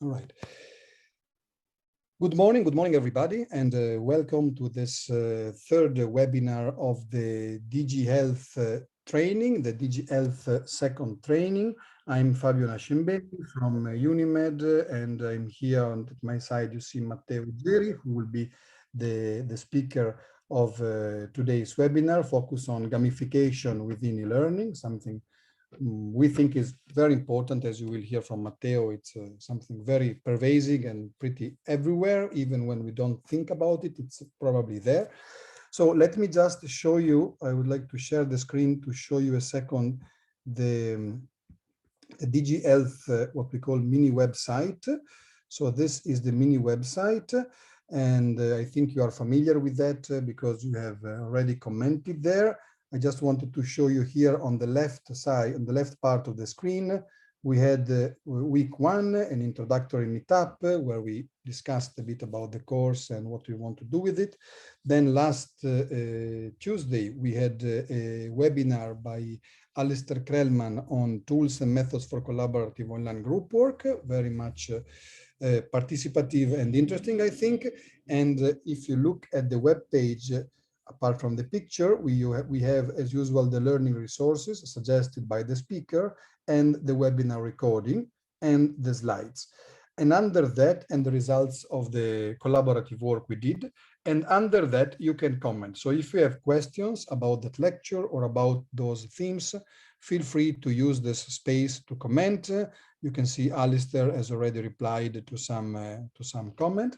All right. Good morning, everybody, and welcome to this third webinar of the DigiHealth training, the DigiHealth second training. I'm Fabio Nascimbeni from Unimed, and I'm here on my side. You see Matteo Geri, who will be the speaker of today's webinar, focused on gamification within e-learning, something we think is very important. As you will hear from Matteo, it's something very pervasive and pretty everywhere. Even when we don't think about it, it's probably there. So let me just show you, I would like to share the screen to show you a second the DigiHealth, what we call mini website. So this is the mini website. And I think you are familiar with that because you have already commented there. I just wanted to show you here on the left side, on the left part of the screen, we had week 1, an introductory meetup where we discussed a bit about the course and what we want to do with it. Then last Tuesday, we had a webinar by Alistair Krellman on tools and methods for collaborative online group work, very much participative and interesting, I think. And if you look at the web page, apart from the picture, we have, as usual, the learning resources suggested by the speaker and the webinar recording and the slides. And under that, and the results of the collaborative work we did, and under that, you can comment. So if you have questions about that lecture or about those themes, feel free to use this space to comment. You can see Alistair has already replied to some comment.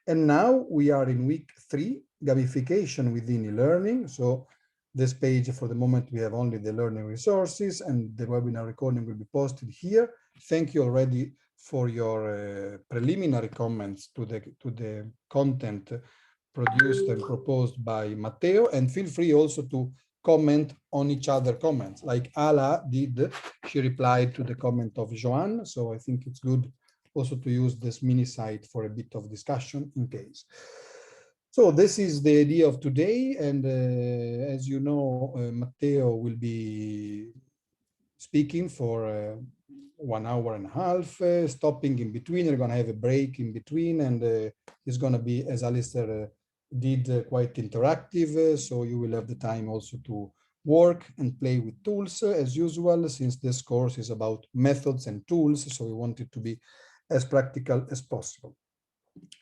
And now we are in week 3, gamification within e-learning. So this page, for the moment, we have only the learning resources, and the webinar recording will be posted here. Thank you already for your preliminary comments to the content produced and proposed by Matteo, and feel free also to comment on each other comments, like Ala did. She replied to the comment of Joanne, so I think it's good also to use this mini site for a bit of discussion in case. So this is the idea of today, and as you know, Matteo will be speaking for 1 hour and a half, stopping in between. We're going to have a break in between, and it's going to be, as Alistair did, quite interactive. So you will have the time also to work and play with tools as usual, since this course is about methods and tools. So we want it to be as practical as possible.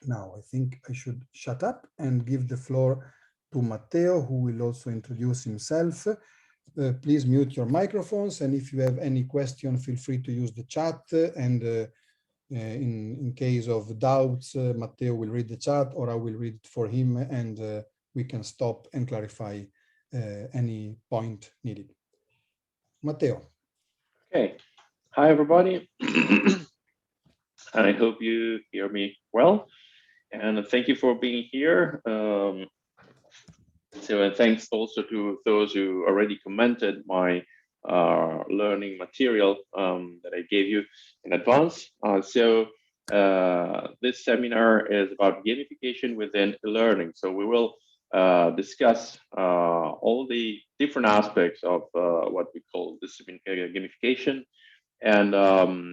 Now, I think I should shut up and give the floor to Matteo, who will also introduce himself. Please mute your microphones, and if you have any question, feel free to use the chat, and in case of doubts, Matteo will read the chat, or I will read it for him, and we can stop and clarify any point needed. Matteo. Okay. Hi, everybody. I hope you hear me well, and thank you for being here. And thanks also to those who already commented my learning material that I gave you in advance. This seminar is about gamification within learning. So we will discuss all the different aspects of what we call gamification. And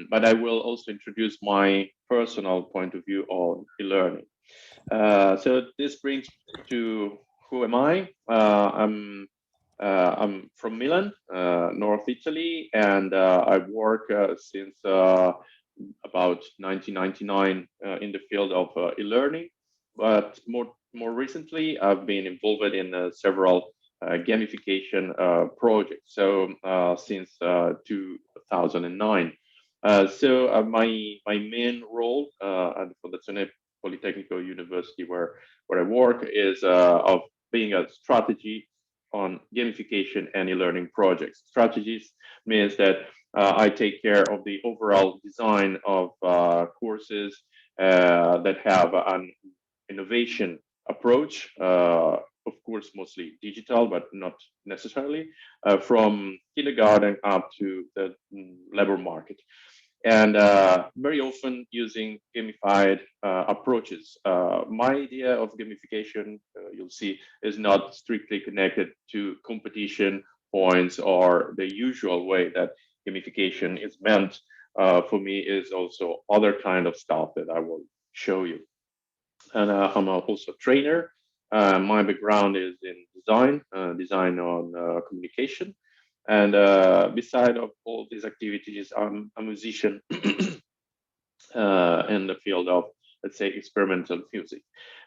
but I will also introduce my personal point of view on e-learning. So this brings to who am I? I'm from Milan, North Italy, and I work since about 1999 in the field of e-learning. But more recently, I've been involved in several gamification projects. So since 2009. My main role at the Fondazione Politecnico University, where I work, is of being a strategy on gamification and e-learning projects. Strategies means that I take care of the overall design of courses that have an innovation approach, of course, mostly digital, but not necessarily, from kindergarten up to the labor market. And very often using gamified approaches. My idea of gamification, you'll see, is not strictly connected to competition points or the usual way that gamification is meant for me is also other kind of stuff that I will show you. And I'm also a trainer. My background is in design, design on communication. And beside of all these activities, I'm a musician in the field of, let's say, experimental music.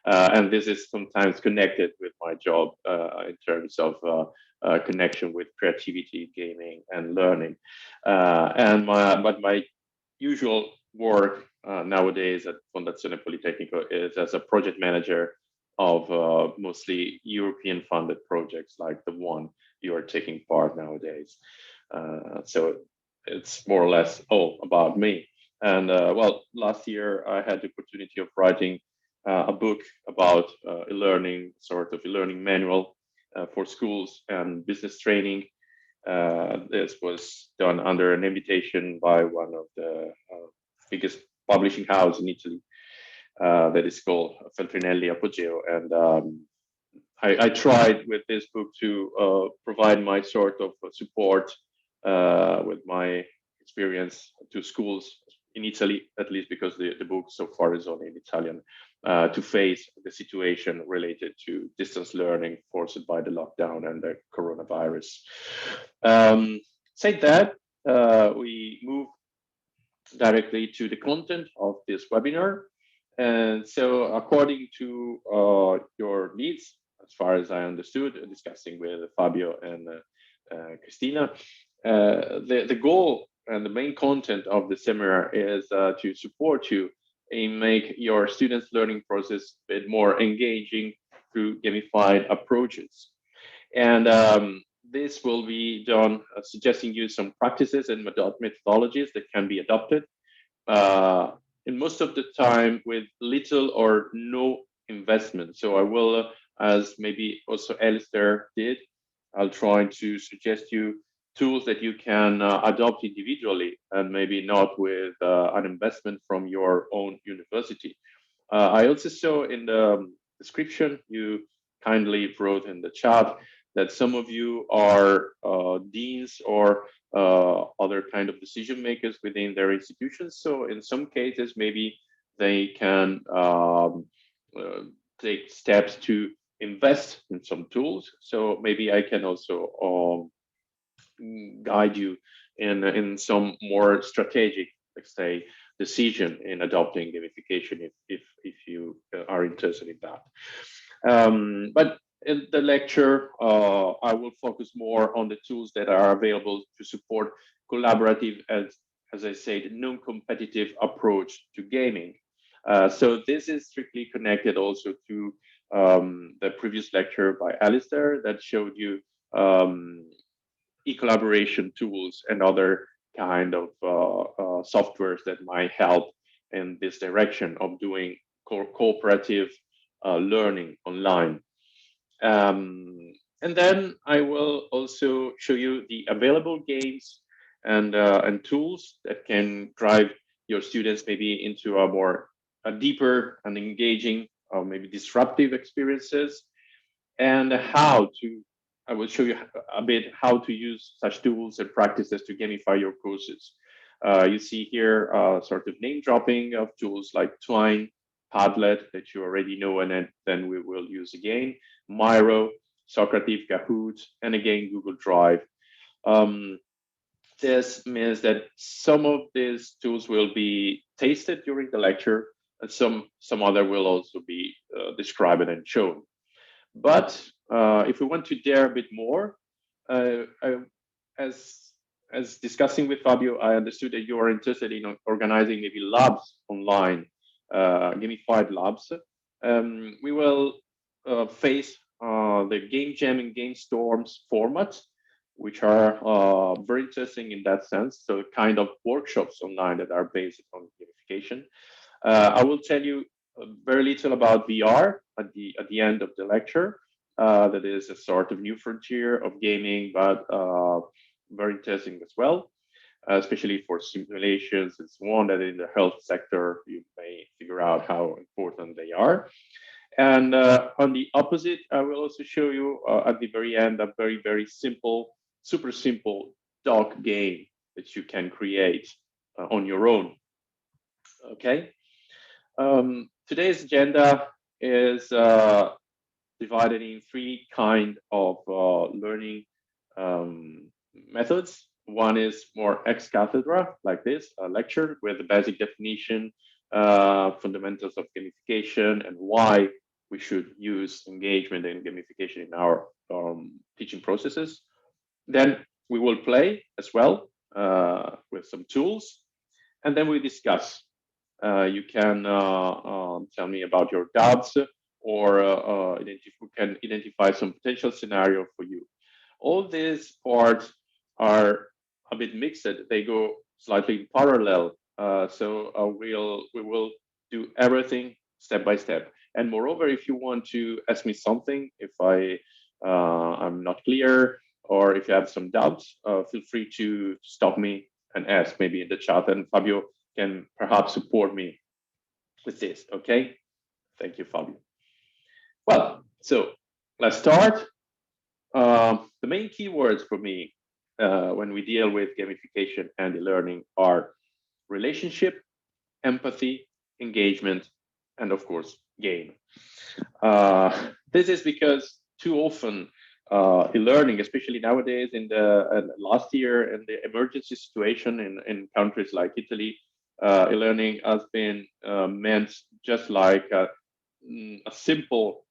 And this is sometimes connected with my job in terms of connection with creativity, gaming, and learning. But my usual work nowadays at Fondazione Politecnico is as a project manager of mostly European funded projects like the one you are taking part nowadays. So it's more or less all about me. And well, last year I had the opportunity of writing a book about e-learning, sort of e-learning manual for schools and business training. This was done under an invitation by one of the biggest publishing house in Italy that is called Feltrinelli Apogeo. And I tried with this book to provide my sort of support with my experience to schools in Italy, at least because the book so far is only in Italian, to face the situation related to distance learning forced by the lockdown and the coronavirus. Said that, we move directly to the content of this webinar. And so according to your needs, as far as I understood, discussing with Fabio and Christina, the goal and the main content of the seminar is to support you in make your students' learning process a bit more engaging through gamified approaches. And this will be done suggesting you some practices and methodologies that can be adopted in most of the time with little or no investment. So I will, as maybe also Alistair did, I'll try to suggest you tools that you can adopt individually and maybe not with an investment from your own university. I also saw in the description you kindly wrote in the chat that some of you are deans or other kind of decision makers within their institutions. So in some cases, maybe they can take steps to invest in some tools. So maybe I can also guide you in some more strategic, let's say, decision in adopting gamification if you are interested in that. But in the lecture, I will focus more on the tools that are available to support collaborative, as I said, non-competitive approach to gaming. So this is strictly connected also to the previous lecture by Alistair that showed you e-collaboration tools and other kind of softwares that might help in this direction of doing cooperative learning online. And then I will also show you the available games and tools that can drive your students maybe into a deeper and engaging or maybe disruptive experiences, and I will show you a bit how to use such tools and practices to gamify your courses. You see here sort of name dropping of tools like Twine, Padlet that you already know, and then we will use again, Miro, Socrative, Kahoot, and again, Google Drive. This means that some of these tools will be tasted during the lecture, and some other will also be described and shown. But if we want to dare a bit more, as discussing with Fabio, I understood that you are interested in organizing maybe labs online, gamified labs. We will face the Game Jam and Game Storms formats, which are very interesting in that sense. So kind of workshops online that are based on gamification. I will tell you very little about VR at the end of the lecture. That is a sort of new frontier of gaming, but very interesting as well, especially for simulations and so on, that in the health sector, you may figure out how important they are. And on the opposite, I will also show you at the very end a very simple, super simple dog game that you can create on your own. Okay. Today's agenda is divided in three kind of learning methods. One is more ex cathedra, like this, a lecture with the basic definition, fundamentals of gamification, and why we should use engagement and gamification in our teaching processes. Then we will play as well with some tools, and then we discuss. You can tell me about your doubts, or we can identify some potential scenario for you. All these parts are a bit mixed. They go slightly in parallel. We will do everything step by step. And moreover, if you want to ask me something, if I'm not clear, or if you have some doubts, feel free to stop me and ask, maybe in the chat, and Fabio can perhaps support me with this. Okay, thank you, Fabio. Well, so let's start. The main keywords for me when we deal with gamification and e-learning are relationship, empathy, engagement, and of course, game. This is because too often e-learning, especially nowadays in the last year in the emergency situation in countries like Italy, e-learning has been meant just like a simple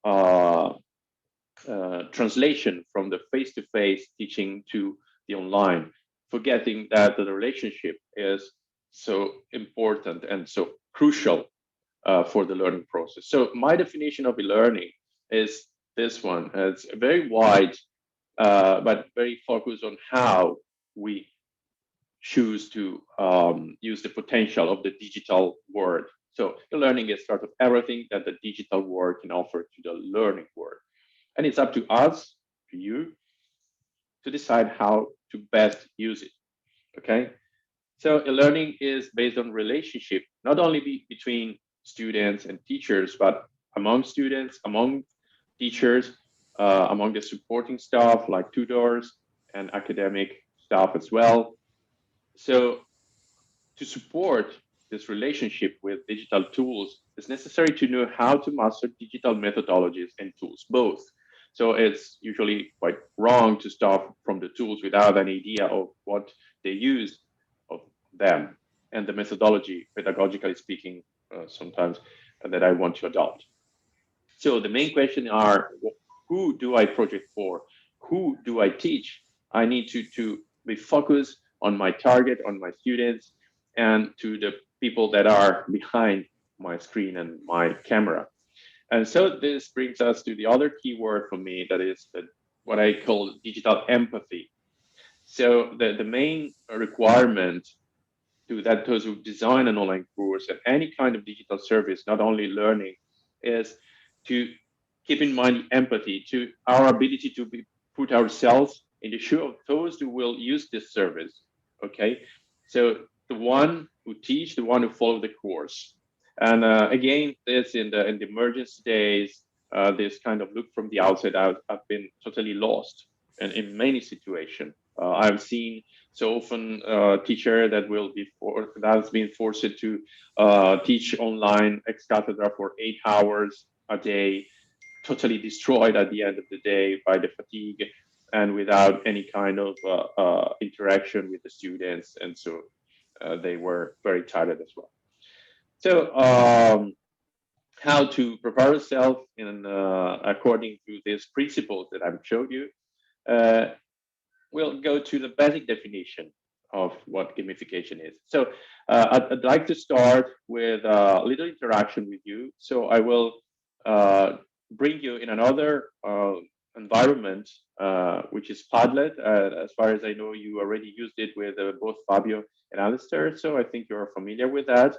translation from the face-to-face teaching to the online, forgetting that the relationship is so important and so crucial for the learning process. So my definition of e-learning is this one. It's very wide, but very focused on how we choose to use the potential of the digital world. So e-learning is sort of everything that the digital world can offer to the learning world. And it's up to us, to you, to decide how to best use it. Okay. So e-learning is based on relationship, not only between students and teachers, but among students, among teachers, among the supporting staff like tutors and academic staff as well. So to support this relationship with digital tools, it's necessary to know how to master digital methodologies and tools, both. So it's usually quite wrong to start from the tools without an idea of what they use of them and the methodology, pedagogically speaking, sometimes that I want to adopt. So the main question are, who do I project for? Who do I teach? I need to be focused on my target, on my students, and to the people that are behind my screen and my camera. And so this brings us to the other keyword for me, that is what I call digital empathy. So the main requirement to that those who design an online course and any kind of digital service, not only learning, is to keep in mind empathy, to our ability to put ourselves in the shoe of those who will use this service. Okay, so the one who teach, the one who follow the course. And again, this in the emergency days, this kind of look from the outside out, I've been totally lost, and in many situations, I've seen so often teacher that has been forced to teach online ex cathedra for 8 hours a day, totally destroyed at the end of the day by the fatigue and without any kind of interaction with the students, and so they were very tired as well. So how to prepare yourself in according to these principles that I've showed you. We'll go to the basic definition of what gamification is. So I'd like to start with a little interaction with you. So I will bring you in another environment, which is Padlet. As far as I know, you already used it with both Fabio and Alistair, so I think you're familiar with that.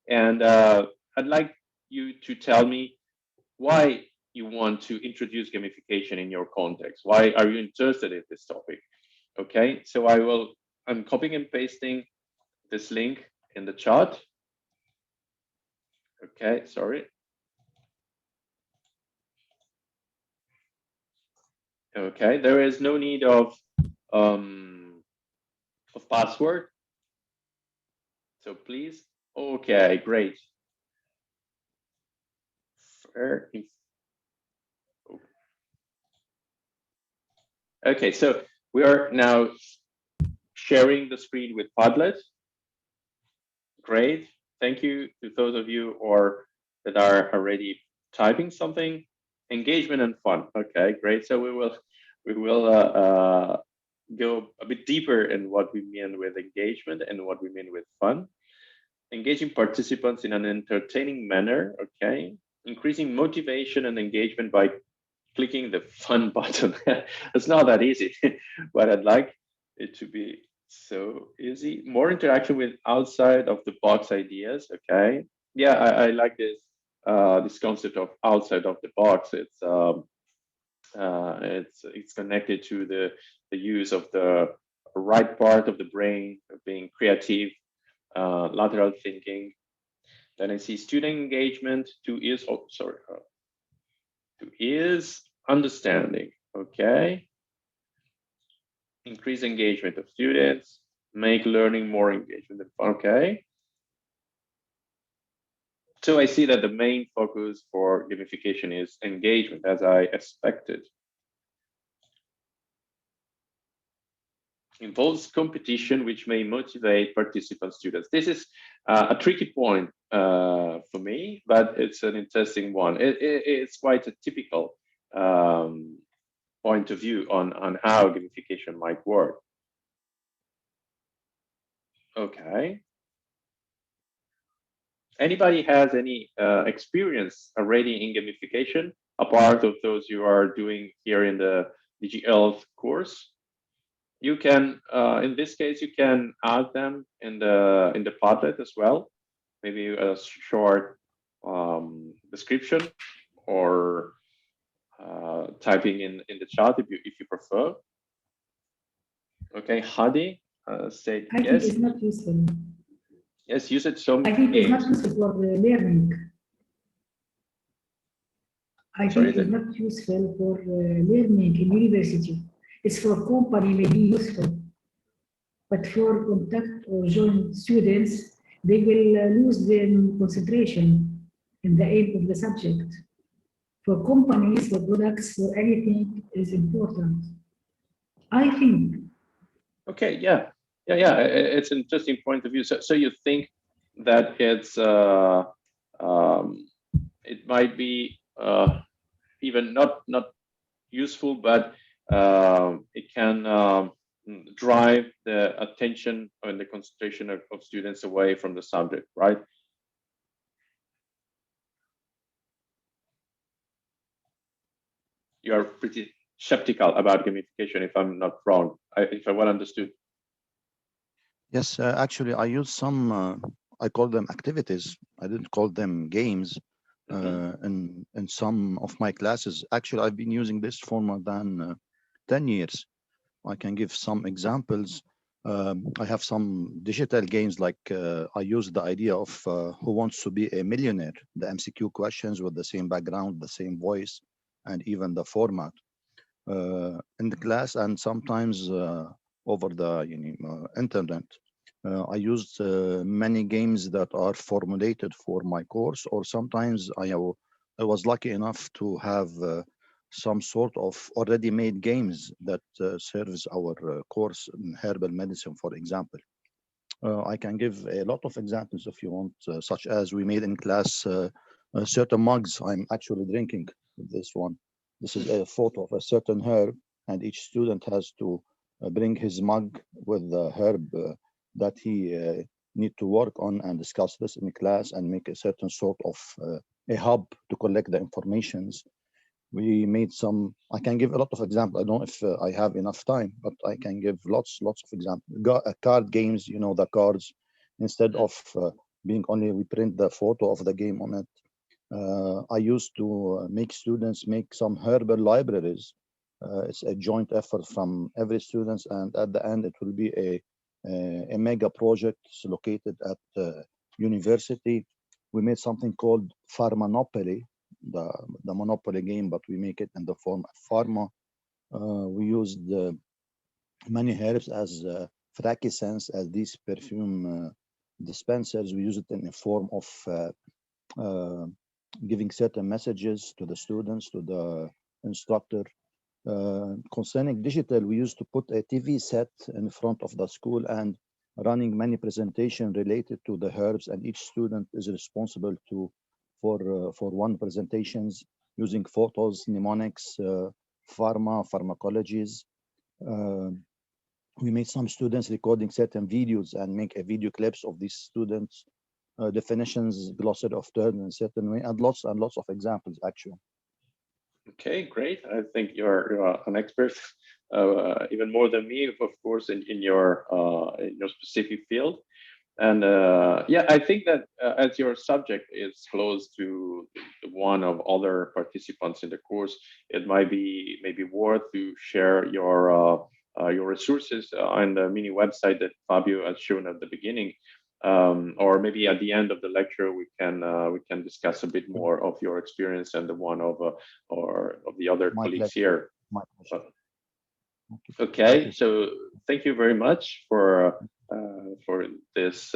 And I'd like you to tell me why you want to introduce gamification in your context. Why are you interested in this topic? Okay, so I'm copying and pasting this link in the chat. Okay, sorry. Okay, there is no need of password. So please, okay, great. Okay, so we are now sharing the screen with Padlet. Great. Thank you to those of you that are already typing something. Engagement and fun. Okay, great. So we will go a bit deeper in what we mean with engagement and what we mean with fun. Engaging participants in an entertaining manner. Okay. Increasing motivation and engagement by clicking the fun button. It's not that easy, but I'd like it to be so easy. More interaction with outside of the box ideas. Okay. Yeah, I like this concept of outside of the box. It's connected to the use of the right part of the brain, being creative, lateral thinking. Then I see student engagement. Two is understanding. Okay. Increase engagement of students, make learning more engagement. Okay. So I see that the main focus for gamification is engagement, as I expected. Involves competition, which may motivate participant students. This is a tricky point for me, but it's an interesting one. It's quite a typical point of view on how gamification might work. Okay. Anybody has any experience already in gamification, apart of those you are doing here in the DigiHealth course? You can, in this case, you can add them in the Padlet as well. Maybe a short description or typing in the chat if you prefer. Okay, Hadi said I yes. think it's not useful. Yes, use it some I think games. it's not useful for learning. I think it's not useful for learning in university. It's for company maybe useful, but for contact or join students, they will lose their concentration in the aim of the subject. For companies, for products, for anything is important. I think. Okay, yeah. It's an interesting point of view. So you think that it might be even not useful, but it can drive the attention and the concentration of students away from the subject, right? You are pretty skeptical about gamification, if I'm not wrong, if I well understood. Yes, actually, I use some, I call them activities. I didn't call them games in some of my classes. Actually, I've been using this for more than 10 years. I can give some examples. I have some digital games like I use the idea of Who Wants to Be a Millionaire, the MCQ questions with the same background, the same voice, and even the format in the class, and sometimes over the internet. I used many games that are formulated for my course, or sometimes I was lucky enough to have some sort of already made games that serves our course in herbal medicine, for example. I can give a lot of examples if you want, such as we made in class certain mugs. I'm actually drinking this one. This is a photo of a certain herb, and each student has to bring his mug with the herb that he need to work on and discuss this in class and make a certain sort of a hub to collect the informations. We made some, I can give a lot of examples. I don't know if I have enough time, but I can give lots of examples. Card games, the cards, instead of being only we print the photo of the game on it. I used to make students make some herbal libraries. It's a joint effort from every students, and at the end it will be a mega project located at university. We made something called Pharmanopoly, the Monopoly game, but we make it in the form of pharma. We used many herbs as frankincense, as these perfume dispensers. We use it in a form of giving certain messages to the students, to the instructor. Concerning digital, we used to put a TV set in front of the school and running many presentations related to the herbs, and each student is responsible for one presentations using photos, mnemonics, pharmacologies. We made some students recording certain videos and make a video clips of these students, definitions, glossary of terms in certain way, and lots of examples actually. Okay, great. I think you're an expert, even more than me, of course, in your specific field. And yeah, I think that as your subject is close to the one of other participants in the course, it might be maybe worth to share your resources on the mini website that Fabio has shown at the beginning. Or maybe at the end of the lecture we can discuss a bit more of your experience and the one of or of the other colleagues here. Okay, so thank you very much for this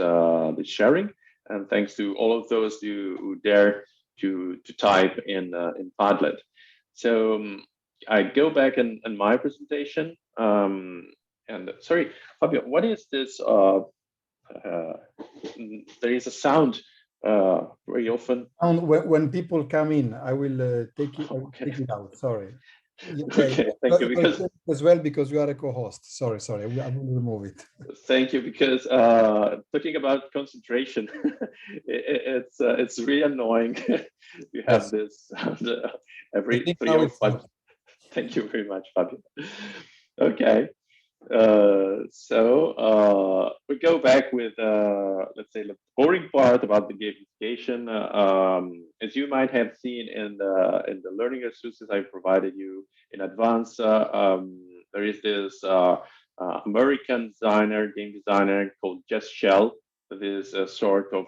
sharing, and thanks to all of those who dare to type in Padlet. So I go back in my presentation, and sorry, Fabio, what is this? There is a sound very often. When people come in, I will take it out. Sorry. Okay, thank you. Because as well, because you are a co-host. Sorry, I will remove it. Thank you, because talking about concentration, it's really annoying. You have this sound every 3 or 5. Thank you very much, Fabio. Okay. So we go back with let's say the boring part about the gamification. As you might have seen in the learning resources I provided you in advance, there is this American game designer called Jess Shell. That is a sort of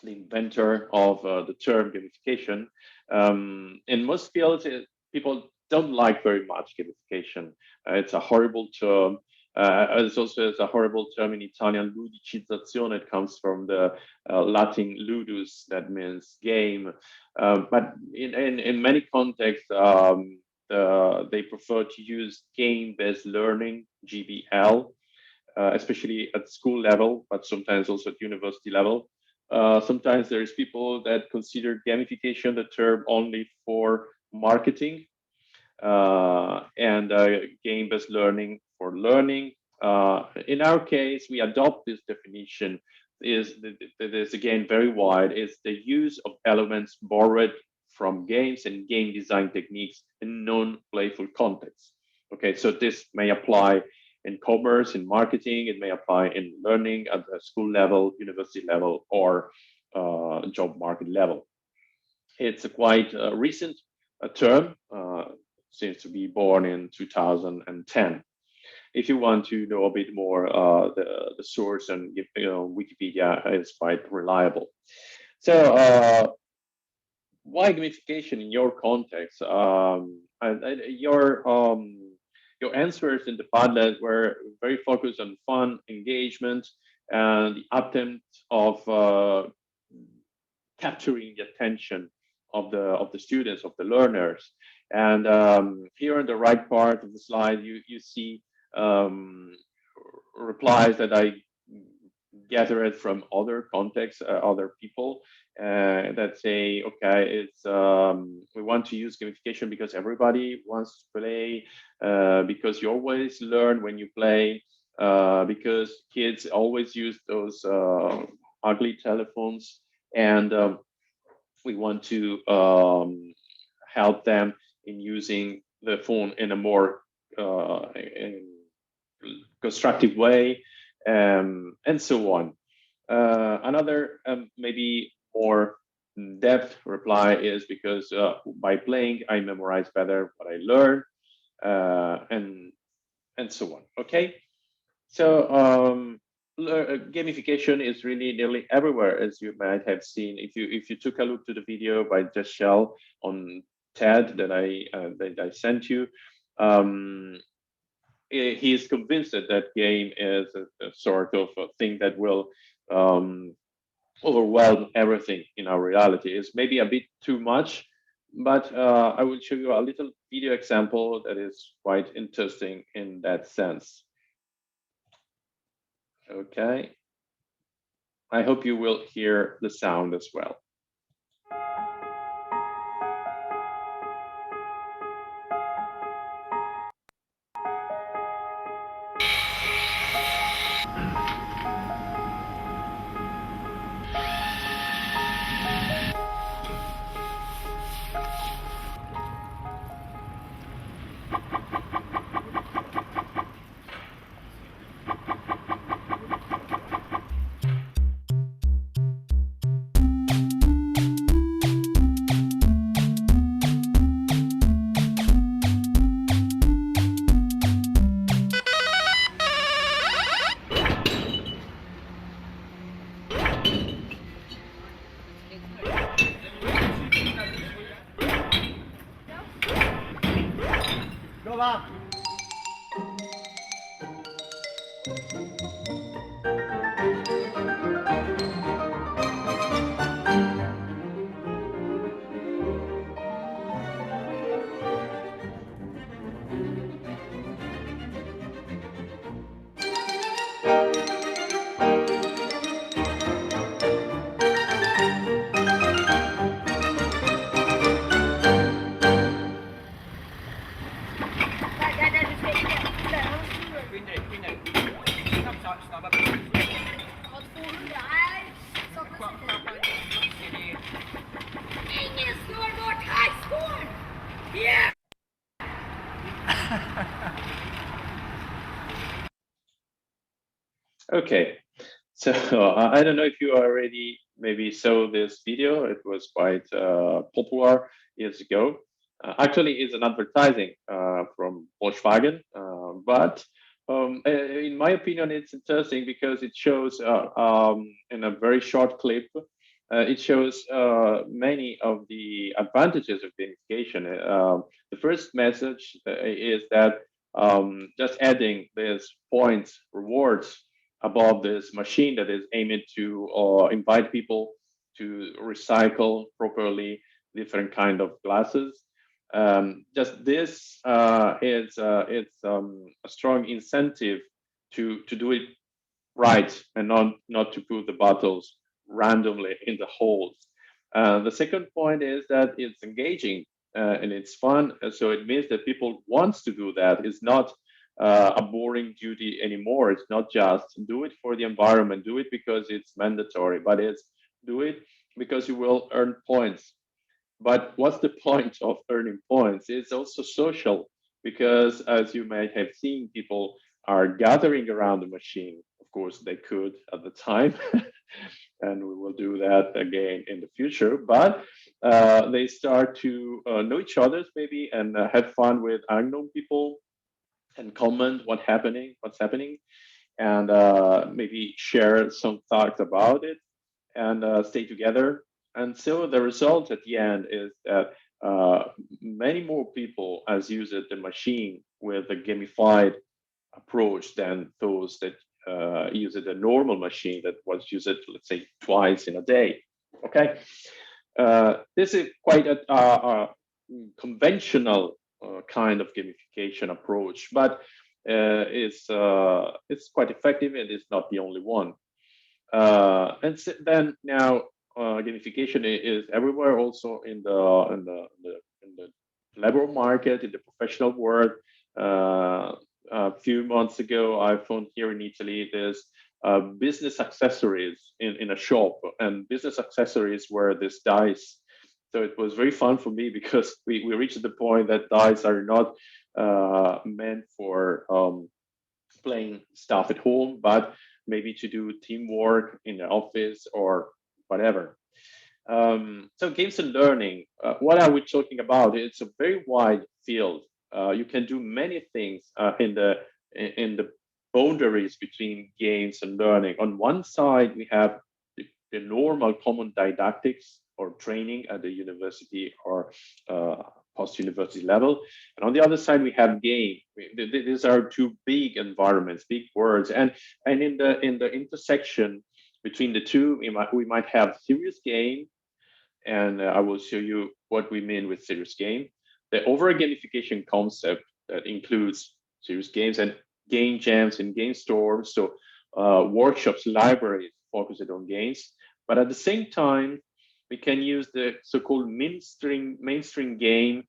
the inventor of the term gamification. In most fields, people don't like very much gamification. It's a horrible term. It's also a horrible term in Italian, ludicizzazione. It comes from the Latin ludus, that means game. But in many contexts, they prefer to use game-based learning, GBL, especially at school level, but sometimes also at university level. Sometimes there's people that consider gamification the term only for marketing, and game-based learning for learning. In our case, we adopt this definition. That is again very wide. Is the use of elements borrowed from games and game design techniques in non-playful contexts. Okay, so this may apply in commerce, in marketing. It may apply in learning at the school level, university level, or job market level. It's a quite recent term. Seems to be born in 2010. If you want to know a bit more, the source and Wikipedia is quite reliable. So why gamification in your context? And your answers in the Padlet were very focused on fun, engagement, and the attempt of capturing the attention of the students, of the learners. And here on the right part of the slide, you see replies that I gathered from other contexts, other people that say, okay, it's we want to use gamification because everybody wants to play, because you always learn when you play, because kids always use those ugly telephones, and we want to help them in using the phone in a more constructive way, and so on. Another maybe more depth reply is because by playing I memorize better what I learn, and so on. Okay, so gamification is really nearly everywhere, as you might have seen if you took a look to the video by Jess Shell on TED that I sent you. he is convinced that that game is a sort of a thing that will overwhelm everything in our reality. It's maybe a bit too much, but I will show you a little video example that is quite interesting in that sense. Okay. I hope you will hear the sound as well. Okay, so I don't know if you already maybe saw this video. It was quite popular years ago. Actually, it's an advertising from Volkswagen, but in my opinion, it's interesting because it shows in a very short clip. It shows many of the advantages of gamification. The first message is that just adding these points, rewards above this machine that is aiming to invite people to recycle properly different kind of glasses. Just this is it's a strong incentive to do it right and not to put the bottles randomly in the holes. The second point is that it's engaging and it's fun. So it means that people wants to do that. It's not a boring duty anymore. It's not just do it for the environment, do it because it's mandatory, but it's do it because you will earn points. But what's the point of earning points? It's also social because, as you may have seen, people are gathering around the machine. Of course, they could at the time, and we will do that again in the future. But they start to know each other maybe and have fun with unknown people and comment what's happening, and maybe share some thoughts about it and stay together. And so the result at the end is that many more people has used the machine with a gamified approach than those that use a normal machine that was used, let's say, twice in a day. Okay, this is quite a conventional kind of gamification approach, but it's quite effective and it's not the only one. And so then now gamification is everywhere, also in the labor market, in the professional world. A few months ago, I found here in Italy there's business accessories in a shop, and business accessories were this dice. So it was very fun for me because we reached the point that dice are not meant for playing stuff at home, but maybe to do teamwork in the office or whatever. So games and learning, what are we talking about? It's a very wide field. You can do many things in the boundaries between games and learning. On one side, we have the normal common didactics or training at the university or post-university level. And on the other side, we have game. These are two big environments, big words. And in the intersection between the two, we might have serious game. And I will show you what we mean with serious game. The overall gamification concept that includes serious games and game jams and game stores. So workshops, libraries focused on games. But at the same time, we can use the so-called mainstream game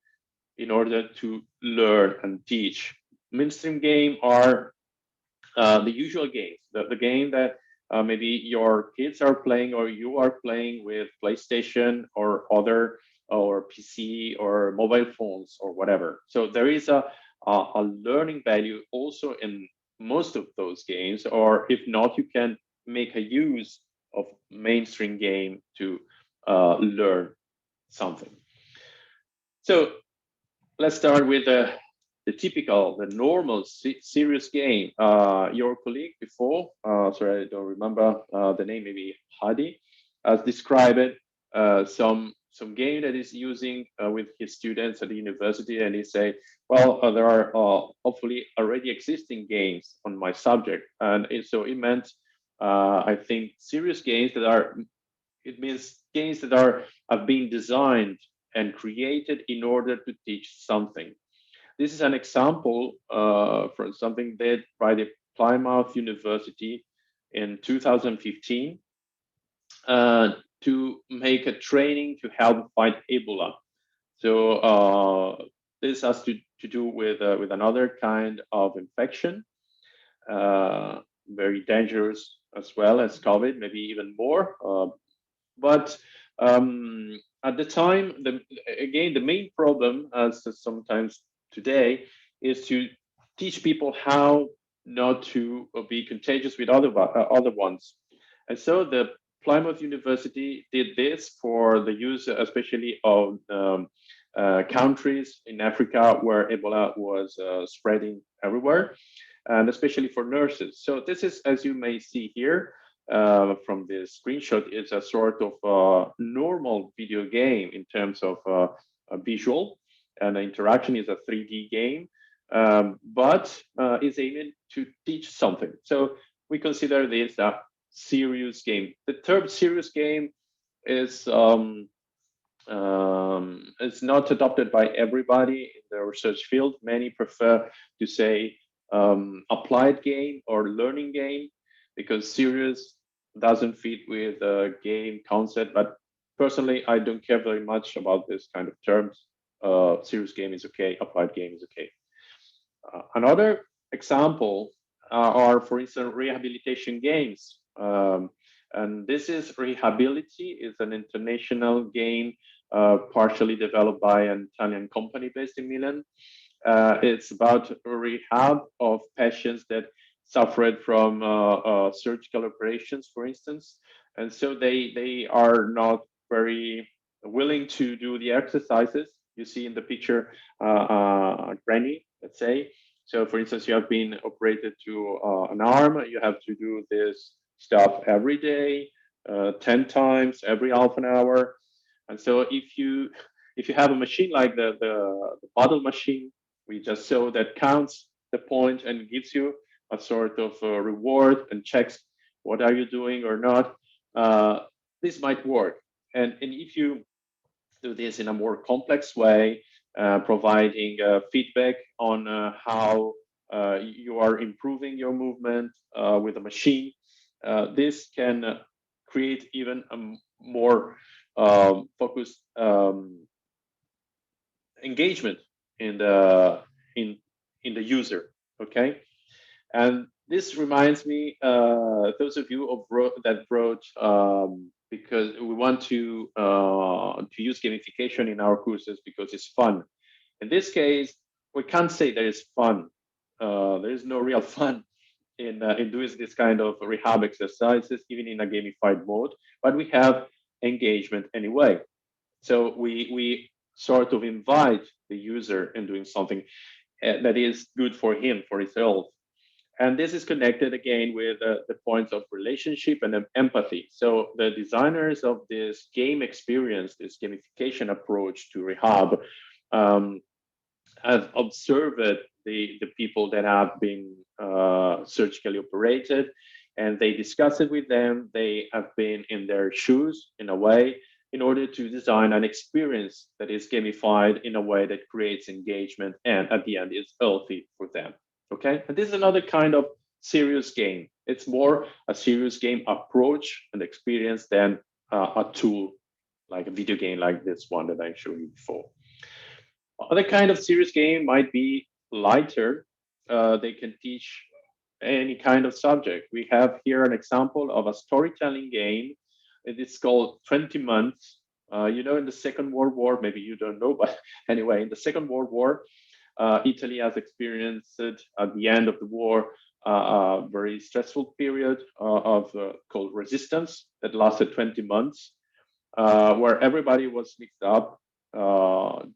in order to learn and teach. Mainstream game are the usual games, the game that maybe your kids are playing or you are playing with PlayStation or other or PC or mobile phones or whatever. So there is a learning value also in most of those games, or if not, you can make a use of mainstream game to learn something. So let's start with the normal serious game. Your colleague before, sorry, I don't remember the name, maybe Hadi, has described it, some game that is using with his students at the university, and he say, well, there are hopefully already existing games on my subject, and so it meant, I think, serious games that are, it means games that have been designed and created in order to teach something. This is an example from something did by the Plymouth University in 2015 to make a training to help fight Ebola. So this has to do with another kind of infection, very dangerous as well as COVID, maybe even more. But at the time, the main problem, as sometimes today, is to teach people how not to be contagious with other ones. And so the Plymouth University did this for the use, especially of countries in Africa where Ebola was spreading everywhere, and especially for nurses. So this is, as you may see here, from this screenshot, it's a sort of normal video game in terms of a visual, and the interaction is a 3D game, but is aimed to teach something. So we consider this a serious game. The term serious game is not adopted by everybody in the research field. Many prefer to say applied game or learning game, because serious doesn't fit with a game concept. But personally, I don't care very much about this kind of terms. Serious game is okay, applied game is okay. Another example are, for instance, rehabilitation games. And this is Rehability, is an international game partially developed by an Italian company based in Milan. It's about rehab of patients that suffered from surgical operations, for instance. And so they are not very willing to do the exercises. You see in the picture, granny, let's say. So for instance, you have been operated to an arm, you have to do this stuff every day, 10 times, every half an hour. And so if you have a machine like the bottle machine, we just saw, that counts the point and gives you a sort of reward and checks what are you doing or not, this might work. And if you do this in a more complex way, providing feedback on how you are improving your movement with a machine, this can create even a more focused engagement in the user. Okay, and this reminds me, those of you that wrote, because we want to use gamification in our courses because it's fun. In this case, we can't say there is fun. There is no real fun in doing this kind of rehab exercises, even in a gamified mode. But we have engagement anyway. So we sort of invite the user in doing something that is good for him, for his health. And this is connected again with the points of relationship and empathy. So the designers of this game experience, this gamification approach to rehab, have observed the people that have been surgically operated, and they discuss it with them. They have been in their shoes in a way, in order to design an experience that is gamified in a way that creates engagement and at the end is healthy for them. Okay, and this is another kind of serious game. It's more a serious game approach and experience than a tool like a video game like this one that I showed you before. Other kind of serious game might be lighter. They can teach any kind of subject. We have here an example of a storytelling game. It is called 20 Months. You know, in the Second World War, maybe you don't know, but anyway, in the Second World War, Italy has experienced at the end of the war a very stressful period called resistance that lasted 20 months, where everybody was mixed up,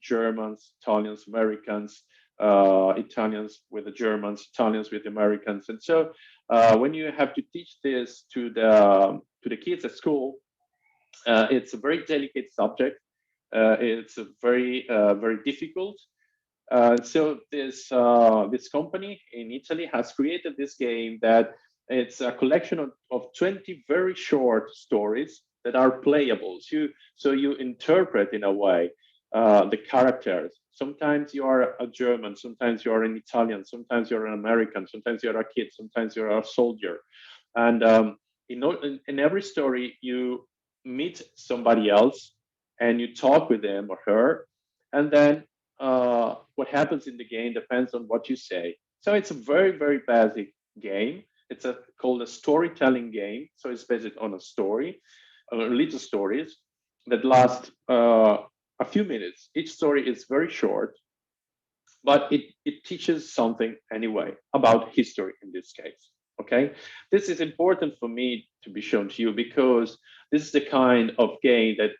Germans, Italians, Americans, Italians with the Germans, Italians with the Americans. And so when you have to teach this to the kids at school, it's a very delicate subject. It's a very difficult. So this company in Italy has created this game that it's a collection of 20 very short stories that are playable. So you interpret in a way the characters. Sometimes you are a German, sometimes you are an Italian, sometimes you're an American, sometimes you're a kid, sometimes you're a soldier. And in every story, you meet somebody else and you talk with them or her. And then what happens in the game depends on what you say. So it's a very basic game. It's called a storytelling game. So it's based on a story, little stories that last a few minutes. Each story is very short, but it teaches something anyway about history in this case. Okay, this is important for me to be shown to you because this is the kind of game that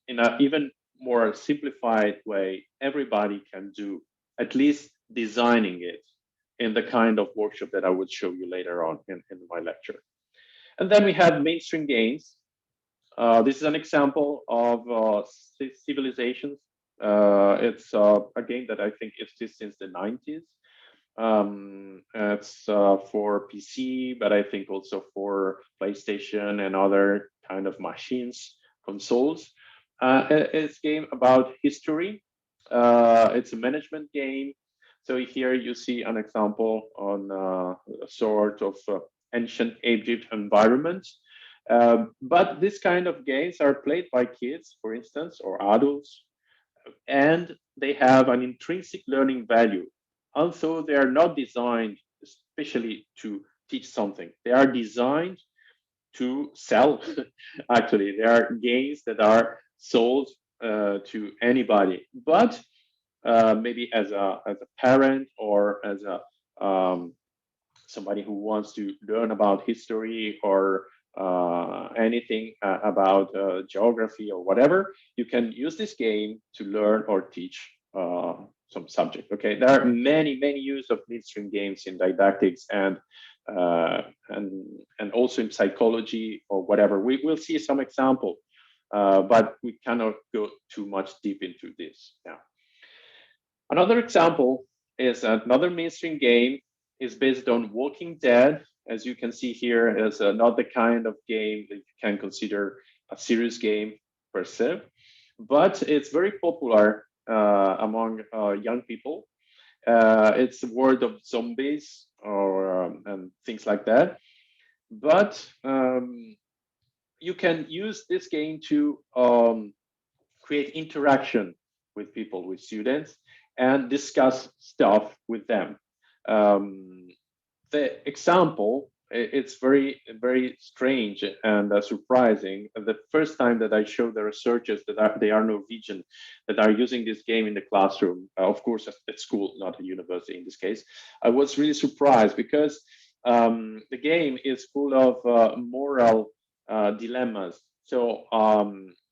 in an even more simplified way, everybody can do, at least designing it in the kind of workshop that I would show you later on in my lecture. And then we have mainstream games. This is an example of Civilizations. It's a game that I think exists since the 90s. It's for PC, but I think also for PlayStation and other kind of machines, consoles. It's a game about history. It's a management game. So here you see an example on a sort of ancient Egypt environment. But this kind of games are played by kids, for instance, or adults, and they have an intrinsic learning value. Also, they are not designed especially to teach something. They are designed to sell. Actually, there are games that are sold to anybody, but maybe as a parent or as a somebody who wants to learn about history or anything about geography or whatever, you can use this game to learn or teach some subject. Okay, there are many use of mainstream games in didactics and also in psychology or whatever. We will see some example, but we cannot go too much deep into this now. Another example is another mainstream game is based on Walking Dead. As you can see here, is not the kind of game that you can consider a serious game per se, but it's very popular among young people. It's the world of zombies or and things like that. But you can use this game to create interaction with people, with students, and discuss stuff with them. The example, it's very strange and surprising. The first time that I showed the researchers that they are Norwegian, that are using this game in the classroom, of course at school, not a university in this case, I was really surprised because the game is full of moral dilemmas. So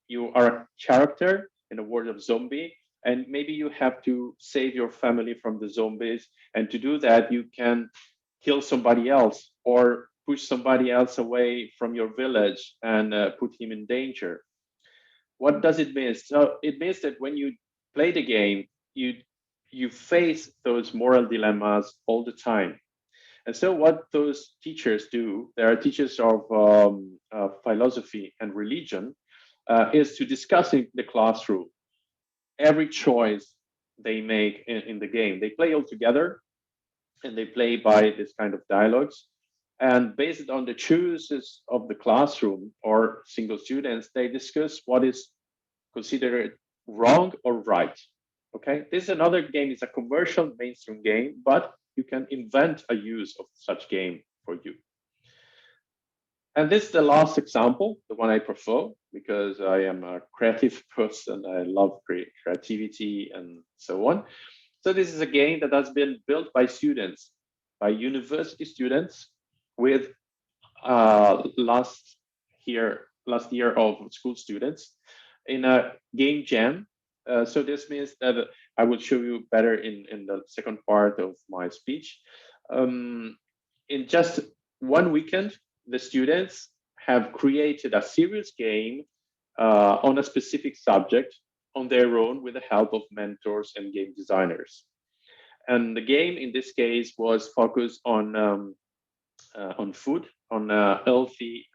you are a character in a world of zombie, and maybe you have to save your family from the zombies. And to do that, you can kill somebody else or push somebody else away from your village and put him in danger. What does it mean? So it means that when you play the game, you face those moral dilemmas all the time. And so what those teachers do, there are teachers of philosophy and religion, is to discuss in the classroom every choice they make in the game. They play all together, and they play by this kind of dialogues. And based on the choices of the classroom or single students, they discuss what is considered wrong or right. Okay, this is another game. It's a commercial mainstream game, but you can invent a use of such game for you. And this is the last example, the one I prefer, because I am a creative person. I love creativity and so on. So this is a game that has been built by students, by university students, with last year of school students in a game jam. So this means that I will show you better in the second part of my speech. In just one weekend, the students have created a serious game on a specific subject on their own with the help of mentors and game designers. And the game in this case was focused on food, on healthy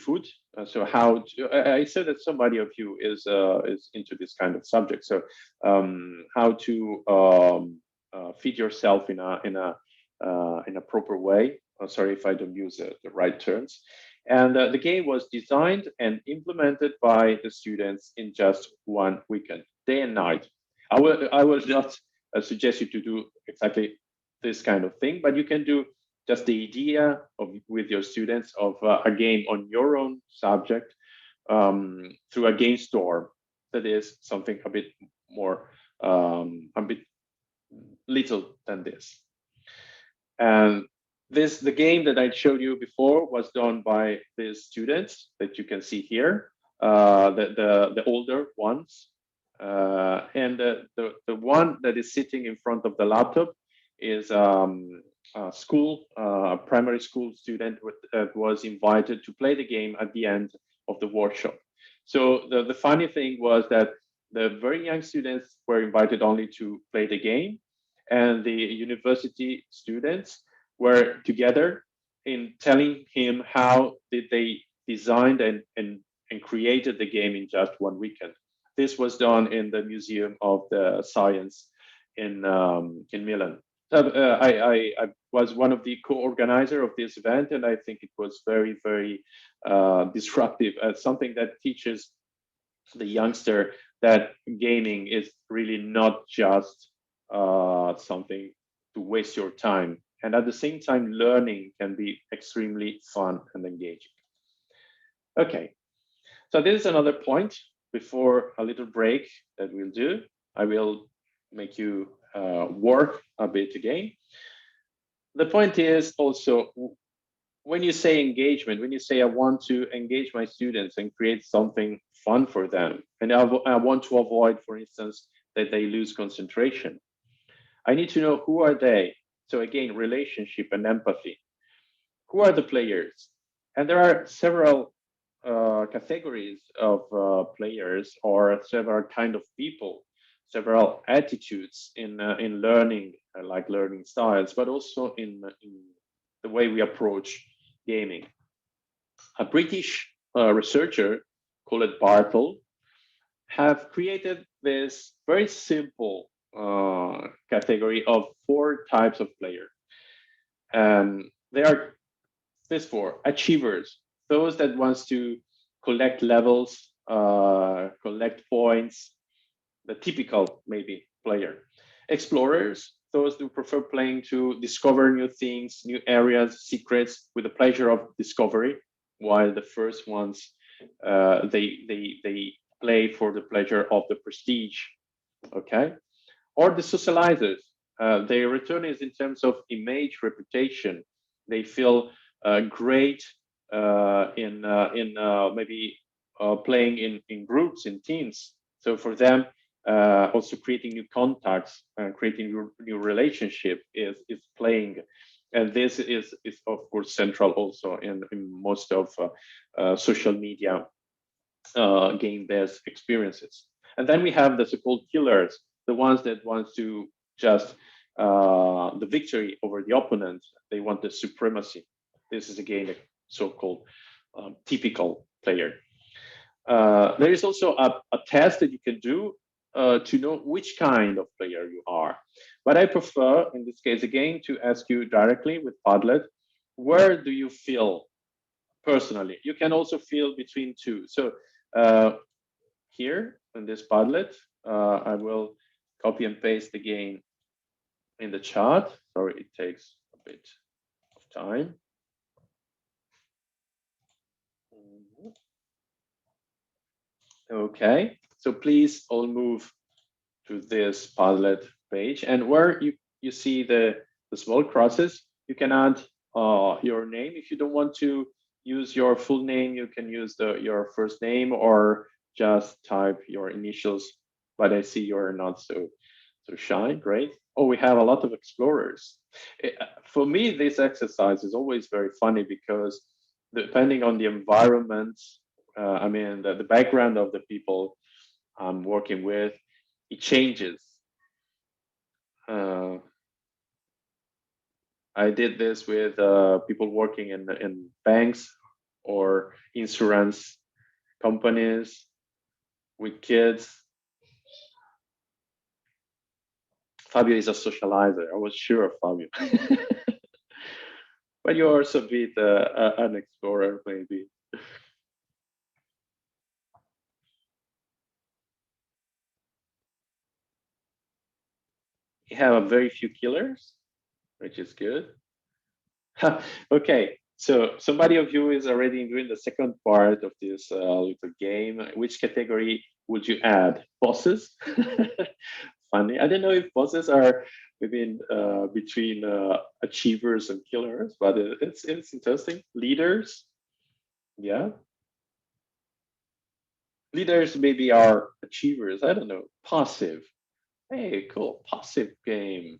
food. So how to, I said that somebody of you is into this kind of subject. So how to feed yourself in a proper way. Sorry if I don't use the right terms. And the game was designed and implemented by the students in just one weekend, day and night. I will not suggest you to do exactly this kind of thing, but you can do just the idea of with your students of a game on your own subject through a game store. That is something a bit more, a bit little than this. And the game that I showed you before was done by these students that you can see here, the older ones. And the one that is sitting in front of the laptop is a primary school student was invited to play the game at the end of the workshop. So the funny thing was that the very young students were invited only to play the game, and the university students were together in telling him how did they designed and created the game in just one weekend. This was done in the Museum of the Science in Milan. I was one of the co-organizer of this event, and I think it was very, very disruptive. Something that teaches the youngster that gaming is really not just something to waste your time. And at the same time, learning can be extremely fun and engaging. Okay, so this is another point. Before a little break that we'll do, I will make you work a bit again. The point is also, when you say engagement, when you say I want to engage my students and create something fun for them, and I want to avoid, for instance, that they lose concentration, I need to know who are they. So again, relationship and empathy. Who are the players? And there are several categories of players, or several kind of people, several attitudes in learning, like learning styles, but also in the way we approach gaming. A British researcher called Bartle have created this very simple category of 4 types of player. And they are these 4: achievers, those that wants to collect levels, collect points, the typical maybe player. Explorers, those who prefer playing to discover new things, new areas, secrets, with the pleasure of discovery, while the first ones they play for the pleasure of the prestige. Okay, or the socializers. Their return is in terms of image, reputation. They feel great in maybe playing in groups, in teams. So for them, also creating new contacts and creating new relationship is playing. And this is of course central also in most of social media game-based experiences. And then we have the so-called killers, the ones that want to just the victory over the opponent. They want the supremacy. This is again a so-called typical player. There is also a test that you can do to know which kind of player you are. But I prefer, in this case, again, to ask you directly with Padlet, where do you feel personally? You can also feel between two. So here in this Padlet, I will copy and paste again in the chat. Sorry, it takes a bit of time. Okay, so please all move to this Padlet page, and where you see the small crosses, you can add your name. If you don't want to use your full name, you can use your first name or just type your initials. But I see you're not so shy. Great. Oh, we have a lot of explorers. For me, this exercise is always very funny because depending on the environment, I mean the background of the people I'm working with, it changes. I did this with people working in banks or insurance companies, with kids. Fabio is a socializer. I was sure of Fabio. But you're also a bit an explorer, maybe. You have a very few killers, which is good. Okay, so somebody of you is already doing the second part of this little game. Which category would you add? Bosses? Funny. I don't know if bosses are between achievers and killers, but it's interesting. Leaders, yeah. Leaders maybe are achievers. I don't know. Passive. Hey, cool. Passive game.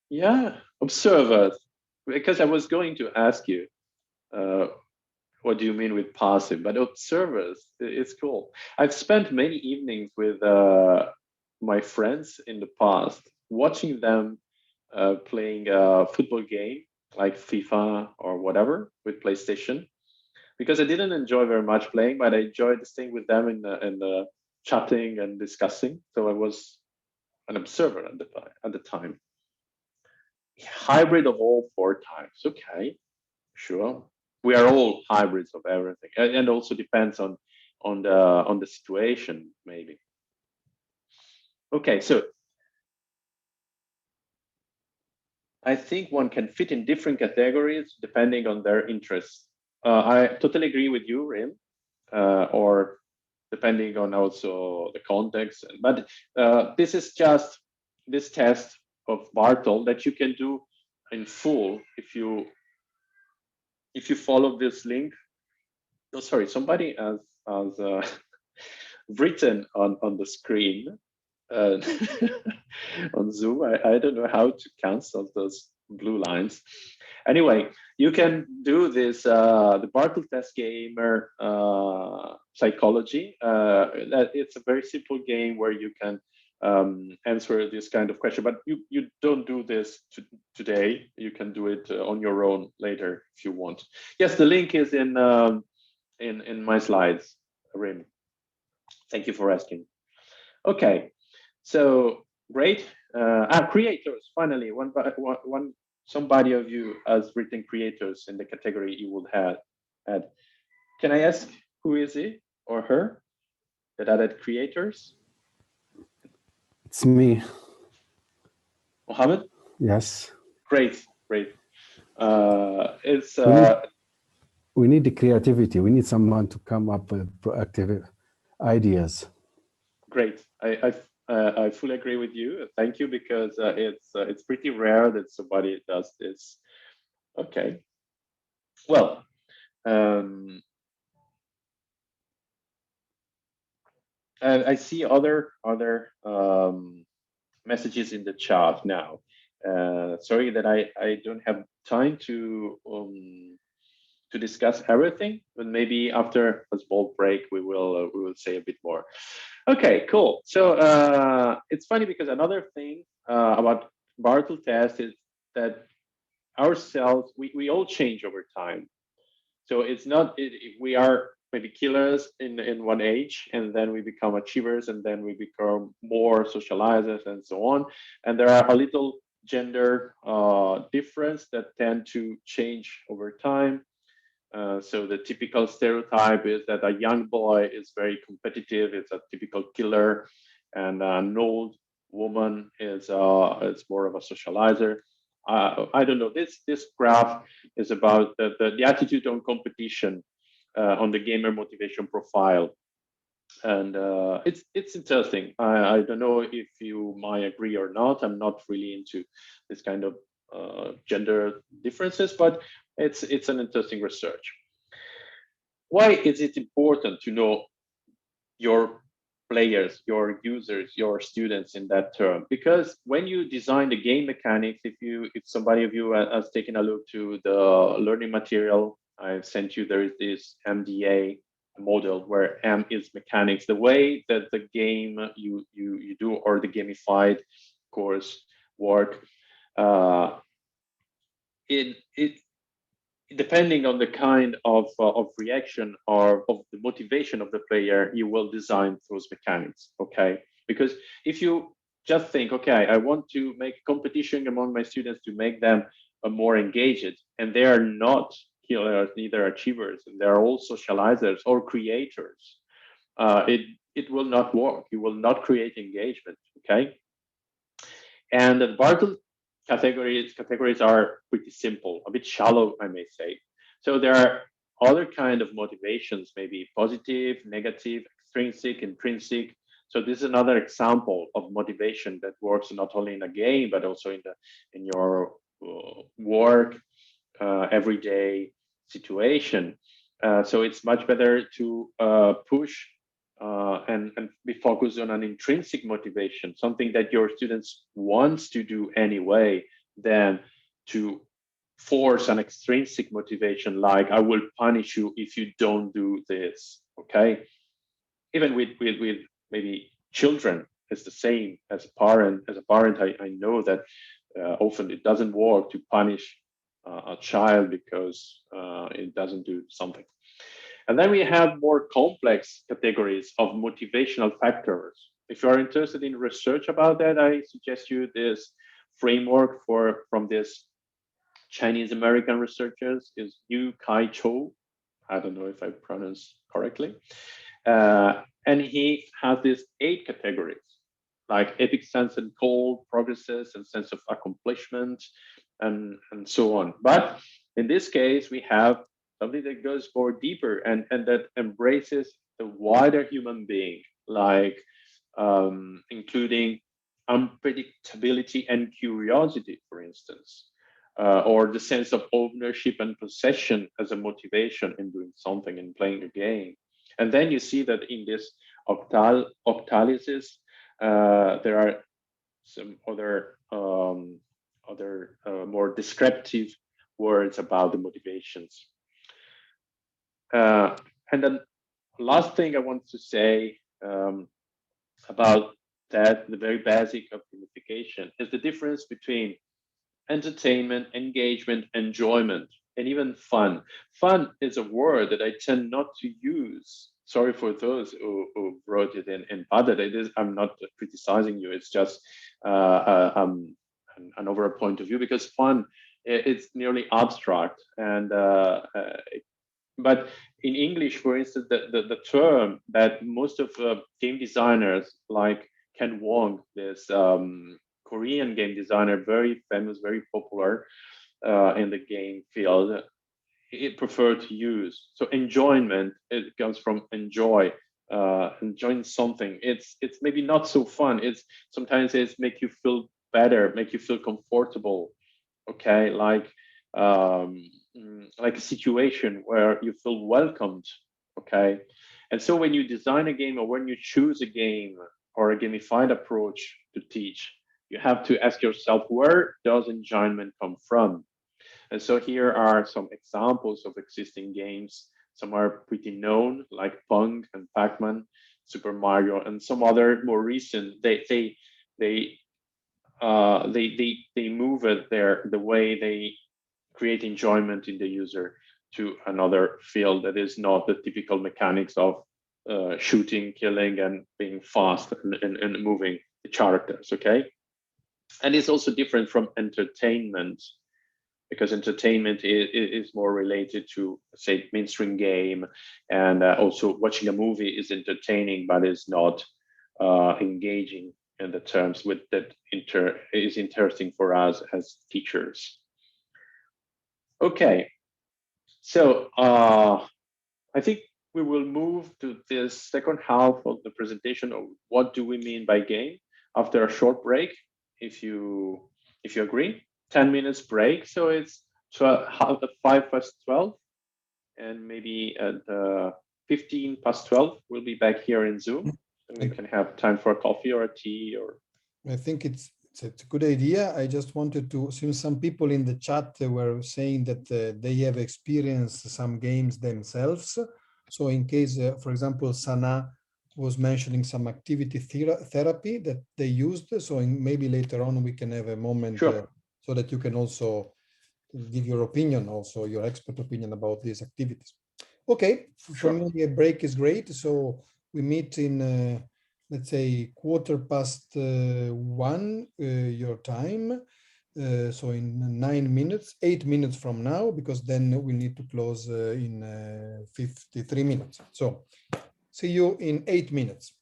Yeah. Observers. Because I was going to ask you, what do you mean with passive? But observers, it's cool. I've spent many evenings with my friends in the past, watching them playing a football game like FIFA or whatever with PlayStation, because I didn't enjoy very much playing, but I enjoyed staying with them and chatting and discussing. So I was an observer at the time. Hybrid of all four types. Okay, sure. We are all hybrids of everything, and also depends on the situation, maybe. Okay, so I think one can fit in different categories depending on their interests. I totally agree with you, Rim, or depending on also the context. But this is just this test of Bartol that you can do in full if you follow this link. Oh, sorry, somebody has written on the screen on Zoom. I don't know how to cancel those blue lines. Anyway, you can do this, the Bartle test gamer psychology. That it's a very simple game where you can answer this kind of question, but you don't do this today. You can do it on your own later if you want. Yes, the link is in my slides, Rim. Thank you for asking. Okay, so great. Creators, finally, somebody of you has written creators in the category you would have had. Can I ask who is he or her that added creators? It's me. Mohammed? Yes. Great, great. We need the creativity. We need someone to come up with proactive ideas. Great. I fully agree with you. Thank you, because it's pretty rare that somebody does this. Okay. Well, and I see other messages in the chat now. Sorry that I don't have time to to discuss everything, but maybe after a small break we will say a bit more. Okay, cool. So it's funny because another thing about Bartle test is that ourselves, we all change over time. So it's not we are maybe killers in one age, and then we become achievers, and then we become more socializers, and so on. And there are a little gender difference that tend to change over time. So the typical stereotype is that a young boy is very competitive, it's a typical killer, and an old woman is more of a socializer. I don't know. This graph is about the attitude on competition on the gamer motivation profile, and it's interesting. I don't know if you might agree or not. I'm not really into this kind of gender differences, but it's an interesting research. Why is it important to know your players, your users, your students in that term? Because when you design the game mechanics, if somebody of you has taken a look to the learning material I've sent you, there is this MDA model where M is mechanics, the way that the game you do, or the gamified course work. It depending on the kind of reaction or of the motivation of the player, you will design those mechanics, okay? Because if you just think, okay, I want to make competition among my students to make them more engaged, and they are not killers, neither achievers, and they're all socializers or creators, it will not work. You will not create engagement, okay? And the Bartle categories are pretty simple, a bit shallow, I may say. So there are other kind of motivations, maybe positive, negative, extrinsic, intrinsic. So this is another example of motivation that works not only in a game, but also in your work, everyday situation. So it's much better to push and be focused on an intrinsic motivation, something that your students wants to do anyway, than to force an extrinsic motivation like I will punish you if you don't do this. Okay, even with maybe children, it's the same. As a parent, I know that often it doesn't work to punish a child because it doesn't do something. And then we have more complex categories of motivational factors. If you are interested in research about that, I suggest you this framework from this Chinese American researchers is Yu Kai Cho. I don't know if I pronounce correctly. And he has these 8 categories, like epic sense and goal, progresses and sense of accomplishment, and so on. But in this case, we have something that goes more deeper and that embraces the wider human being, like including unpredictability and curiosity, for instance, or the sense of ownership and possession as a motivation in doing something, in playing a game. And then you see that in this octalysis, there are some other more descriptive words about the motivations. And then last thing I want to say about that, the very basic of gamification, is the difference between entertainment, engagement, enjoyment, and even fun. Fun is a word that I tend not to use. Sorry for those who wrote it in Padlet. I'm not criticizing you. It's just an overall point of view, because fun, it's nearly abstract. And but in English, for instance, the term that most of game designers like Ken Wong, this Korean game designer, very famous, very popular in the game field, it preferred to use. So enjoyment, it comes from enjoy, enjoying something. It's maybe not so fun. It's sometimes it's make you feel better, make you feel comfortable. Okay, like a situation where you feel welcomed. Okay, and so when you design a game, or when you choose a game or a gamified approach to teach, you have to ask yourself, where does enjoyment come from? And so here are some examples of existing games. Some are pretty known, like Pong and Pac-Man, Super Mario, and some other more recent. They move it the way they create enjoyment in the user to another field that is not the typical mechanics of shooting, killing, and being fast and moving the characters. Okay, and it's also different from entertainment, because entertainment is more related to, say, mainstream game, and also watching a movie is entertaining, but is not engaging in the terms with that is interesting for us as teachers. Okay, so I think we will move to this second half of the presentation of what do we mean by game after a short break, if you agree. 10 minutes break, so it's 5:12, and maybe at 15:12 we'll be back here in Zoom, and we can have time for a coffee or a tea. Or I think it's a good idea. I just wanted to, since some people in the chat were saying that they have experienced some games themselves. So in case, for example, Sana was mentioning some activity therapy that they used. So maybe later on we can have a moment so that you can also give your opinion, also your expert opinion about these activities. Okay, for me a break is great. So we meet in, let's say 1:15 your time. So in 9 minutes, 8 minutes from now, because then we need to close in 53 minutes. So see you in 8 minutes.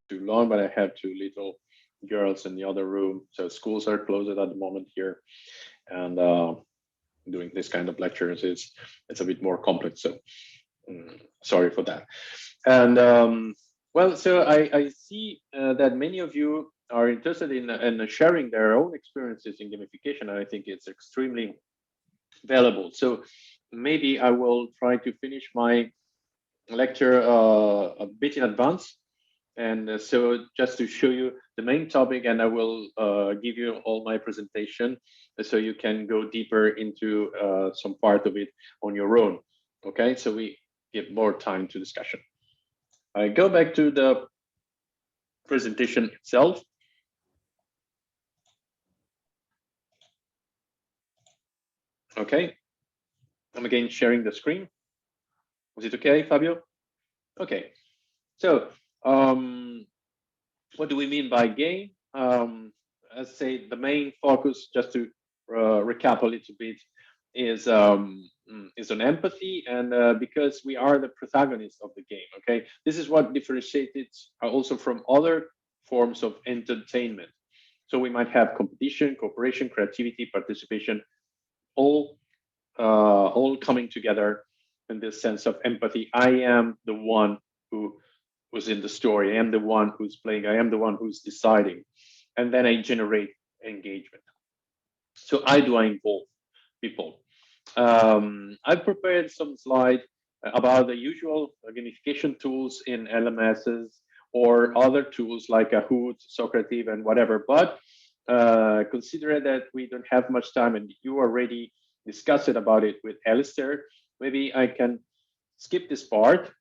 Too long, but I have two little girls in the other room, so schools are closed at the moment here, and doing this kind of lectures it's a bit more complex, so sorry for that. And well, so I see that many of you are interested in sharing their own experiences in gamification, and I think it's extremely valuable. So maybe I will try to finish my lecture a bit in advance. And so just to show you the main topic, and I will give you all my presentation so you can go deeper into some part of it on your own. Okay, so we give more time to discussion. I go back to the presentation itself. Okay, I'm again sharing the screen. Was it okay, Fabio? Okay, so what do we mean by game? As I say, the main focus, just to recap a little bit, is on empathy, and because we are the protagonists of the game. Okay, this is what differentiates it also from other forms of entertainment. So we might have competition, cooperation, creativity, participation, all coming together in this sense of empathy. I am the one who was in the story. I am the one who's playing. I am the one who's deciding, and then I generate engagement. So how do I involve people? I've prepared some slides about the usual gamification tools in LMSs or other tools like Kahoot, Socrative, and whatever. But considering that we don't have much time and you already discussed it about it with Alistair, maybe I can skip this part,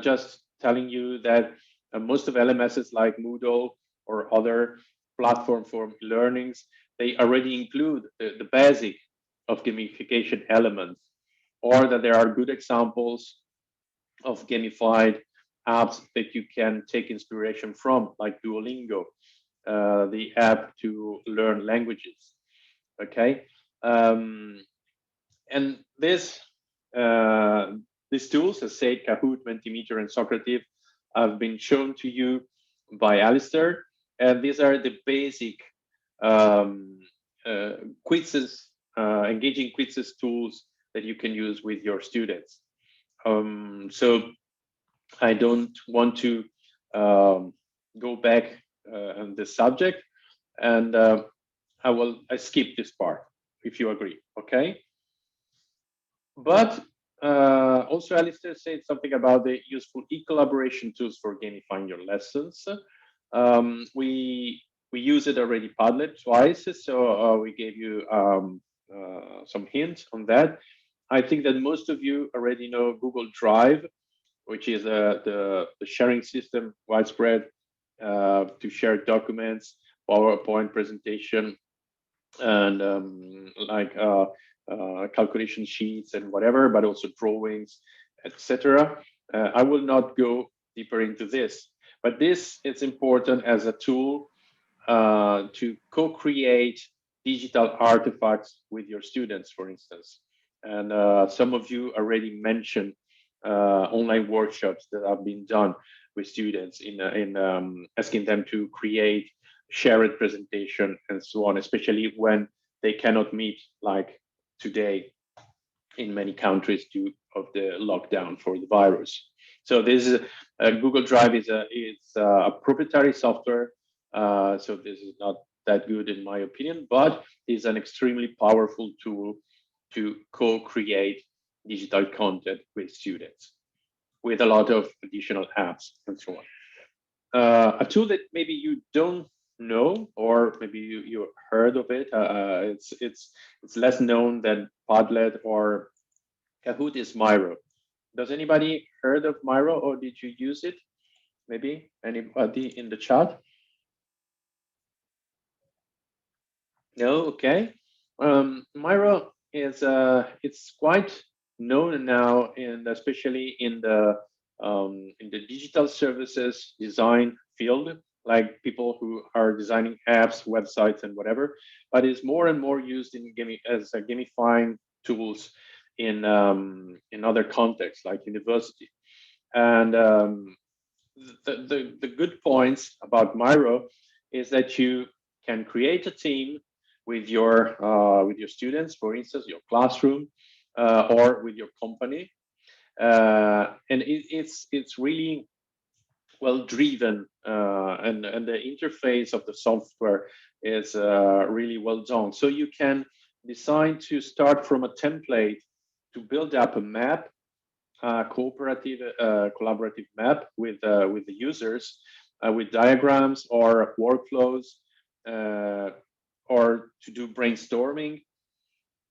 just telling you that most of LMSs like Moodle or other platform for learnings, they already include the basic of gamification elements, or that there are good examples of gamified apps that you can take inspiration from, like Duolingo, the app to learn languages. Okay, and these tools, as said, Kahoot, Mentimeter, and Socrative, have been shown to you by Alistair, and these are the basic quizzes, engaging quizzes tools that you can use with your students. So I don't want to go back on this subject, and I skip this part if you agree, okay? But also Alistair said something about the useful e-collaboration tools for gamifying your lessons. We we use it already Padlet twice, so we gave you some hints on that. I think that most of you already know Google Drive, which is the sharing system widespread to share documents, PowerPoint presentation, and calculation sheets and whatever, but also drawings, etc. I will not go deeper into this, but this is important as a tool to co-create digital artifacts with your students, for instance. And some of you already mentioned online workshops that have been done with students in asking them to create shared presentation and so on, especially when they cannot meet, like today in many countries due of the lockdown for the virus. So this is Google Drive is a proprietary software, so this is not that good in my opinion, but is an extremely powerful tool to co-create digital content with students, with a lot of additional apps and so on. A tool that maybe you don't know, or maybe you heard of it. It's less known than Padlet or Kahoot is Miro. Does anybody heard of Miro, or did you use it? Maybe anybody in the chat? No, okay. Miro is it's quite known now, and especially in the digital services design field, like people who are designing apps, websites, and whatever. But it's more and more used in as a gamifying tools in other contexts, like university. And the good points about Miro is that you can create a team with your students, for instance, your classroom, or with your company, and it's really well driven, and the interface of the software is really well done. So you can decide to start from a template to build up a map, collaborative map with the users, with diagrams or workflows, or to do brainstorming.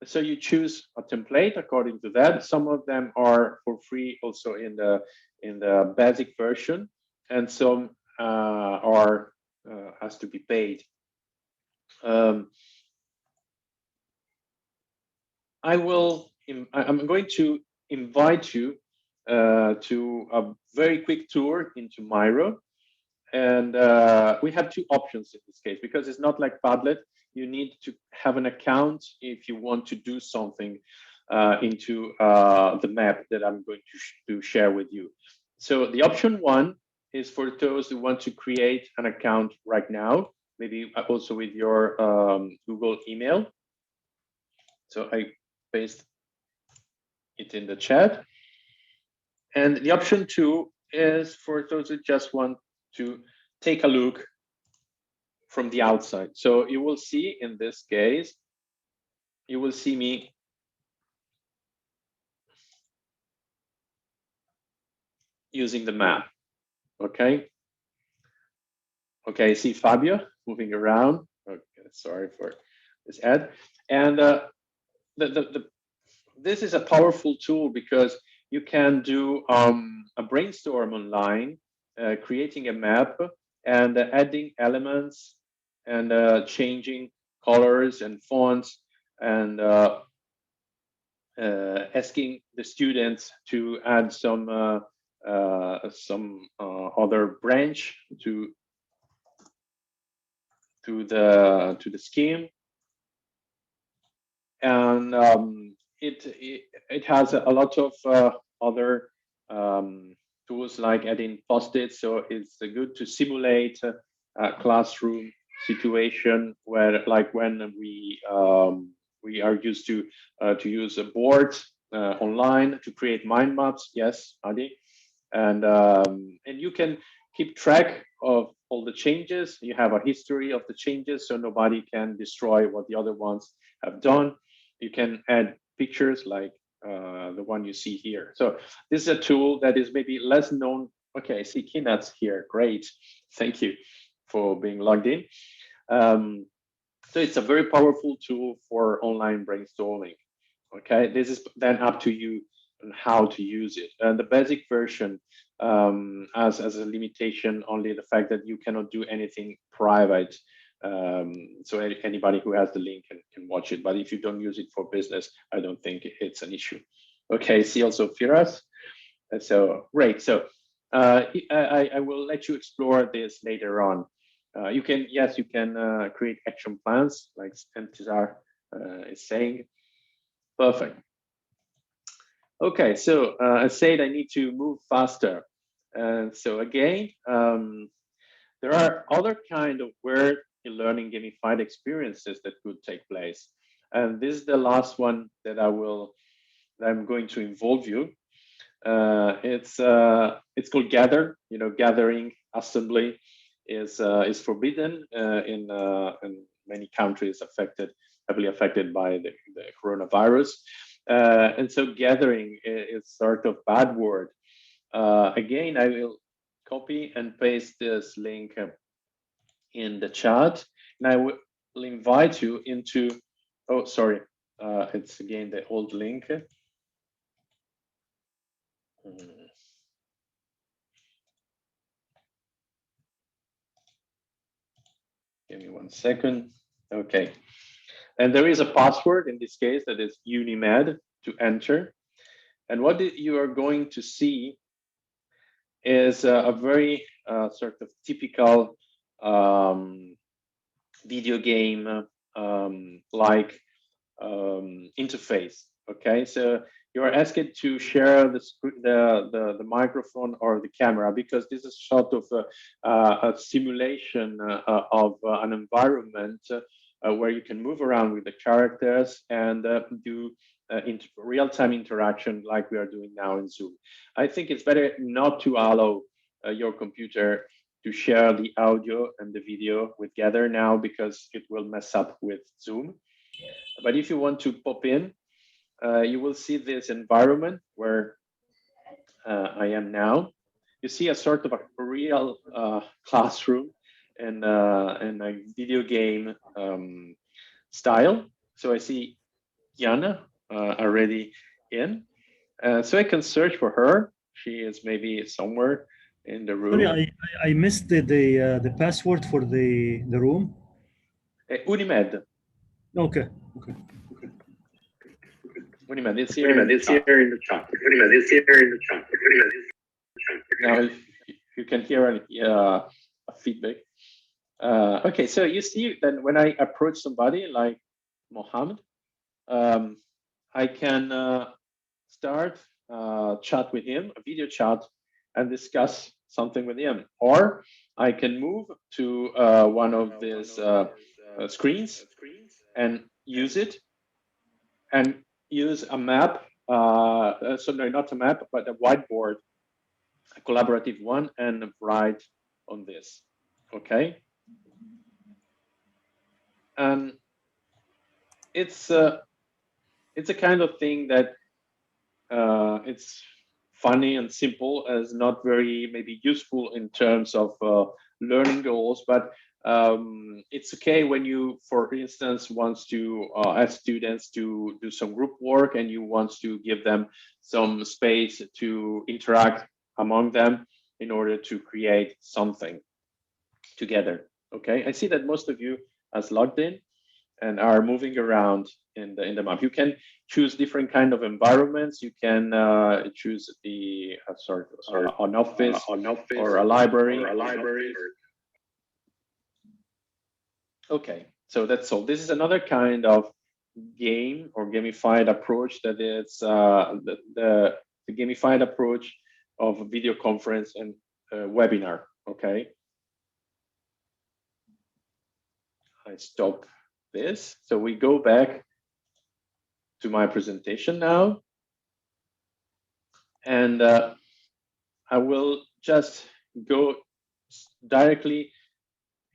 So you choose a template according to that. Some of them are for free also in the basic version, and some are has to be paid. I'm going to invite you to a very quick tour into Miro. And we have two options in this case, because it's not like Padlet. You need to have an account if you want to do something into the map that I'm going to share with you. So the option one is for those who want to create an account right now, maybe also with your Google email. So I paste it in the chat. And the option two is for those who just want to take a look from the outside. So you will see in this case, you will see me using the map. Okay. Okay, I see Fabio moving around. Okay, sorry for this ad. And this is a powerful tool because you can do a brainstorm online, creating a map and adding elements and changing colors and fonts, and asking the students to add some other branch to the scheme. And it has a lot of other tools like adding post-its. So it's good to simulate a classroom situation where, like when we are used to use a board online to create mind maps. Yes, Adi, and you can keep track of all the changes. You have a history of the changes, so nobody can destroy what the other ones have done. You can add pictures like the one you see here. So this is a tool that is maybe less known. Okay, I see Kinat's here. Great, thank you for being logged in. So it's a very powerful tool for online brainstorming. Okay, this is then up to you on how to use it. And the basic version has a limitation only the fact that you cannot do anything private. So anybody who has the link can watch it. But if you don't use it for business, I don't think it's an issue. Okay, see also Firas. So great. So I will let you explore this later on. You can create action plans like Intizar is saying. Perfect. Okay, so I said I need to move faster. And so again, there are other kind of word learning gamified experiences that could take place. And this is the last one that I'm going to involve you. It's called Gather. You know, gathering, assembly is forbidden in many countries heavily affected by the coronavirus. And so gathering is sort of bad word. Again, I will copy and paste this link in the chat, and I will invite you into, oh, sorry, it's again the old link. Give me 1 second. Okay. And there is a password in this case that is UNIMED to enter. And what you are going to see is a very sort of typical video game like interface. Okay, so you are asked to share the microphone or the camera because this is sort of a simulation of an environment where you can move around with the characters and do real-time interaction like we are doing now in Zoom. I think it's better not to allow your computer to share the audio and the video with Gather now because it will mess up with Zoom. But if you want to pop in, you will see this environment where I am now. You see a sort of a real classroom and a video game style. So I see Jana already in. So I can search for her. She is maybe somewhere in the room. Sorry, I missed the password for the room. Unimed. Okay. Unimed, it's here in the chat. Unimed, it's here in the chat. Now you can hear a feedback. Okay, so you see that when I approach somebody like Mohammed, I can start chat with him, a video chat, and discuss something with him. Or I can move to one of these screens and use it and use a map. So no, not a map, but a whiteboard, a collaborative one, and write on this. Okay. And it's a kind of thing that it's funny and simple, as not very maybe useful in terms of learning goals, but it's okay when you, for instance, wants to ask students to do some group work and you want to give them some space to interact among them in order to create something together. Okay, I see that most of you has logged in and are moving around in the map. You can choose different kind of environments. You can choose the an office or a library. Okay, so that's all. This is another kind of game or gamified approach that is the gamified approach of video conference and webinar. Okay, I stop this. So we go back to my presentation now. And I will just go directly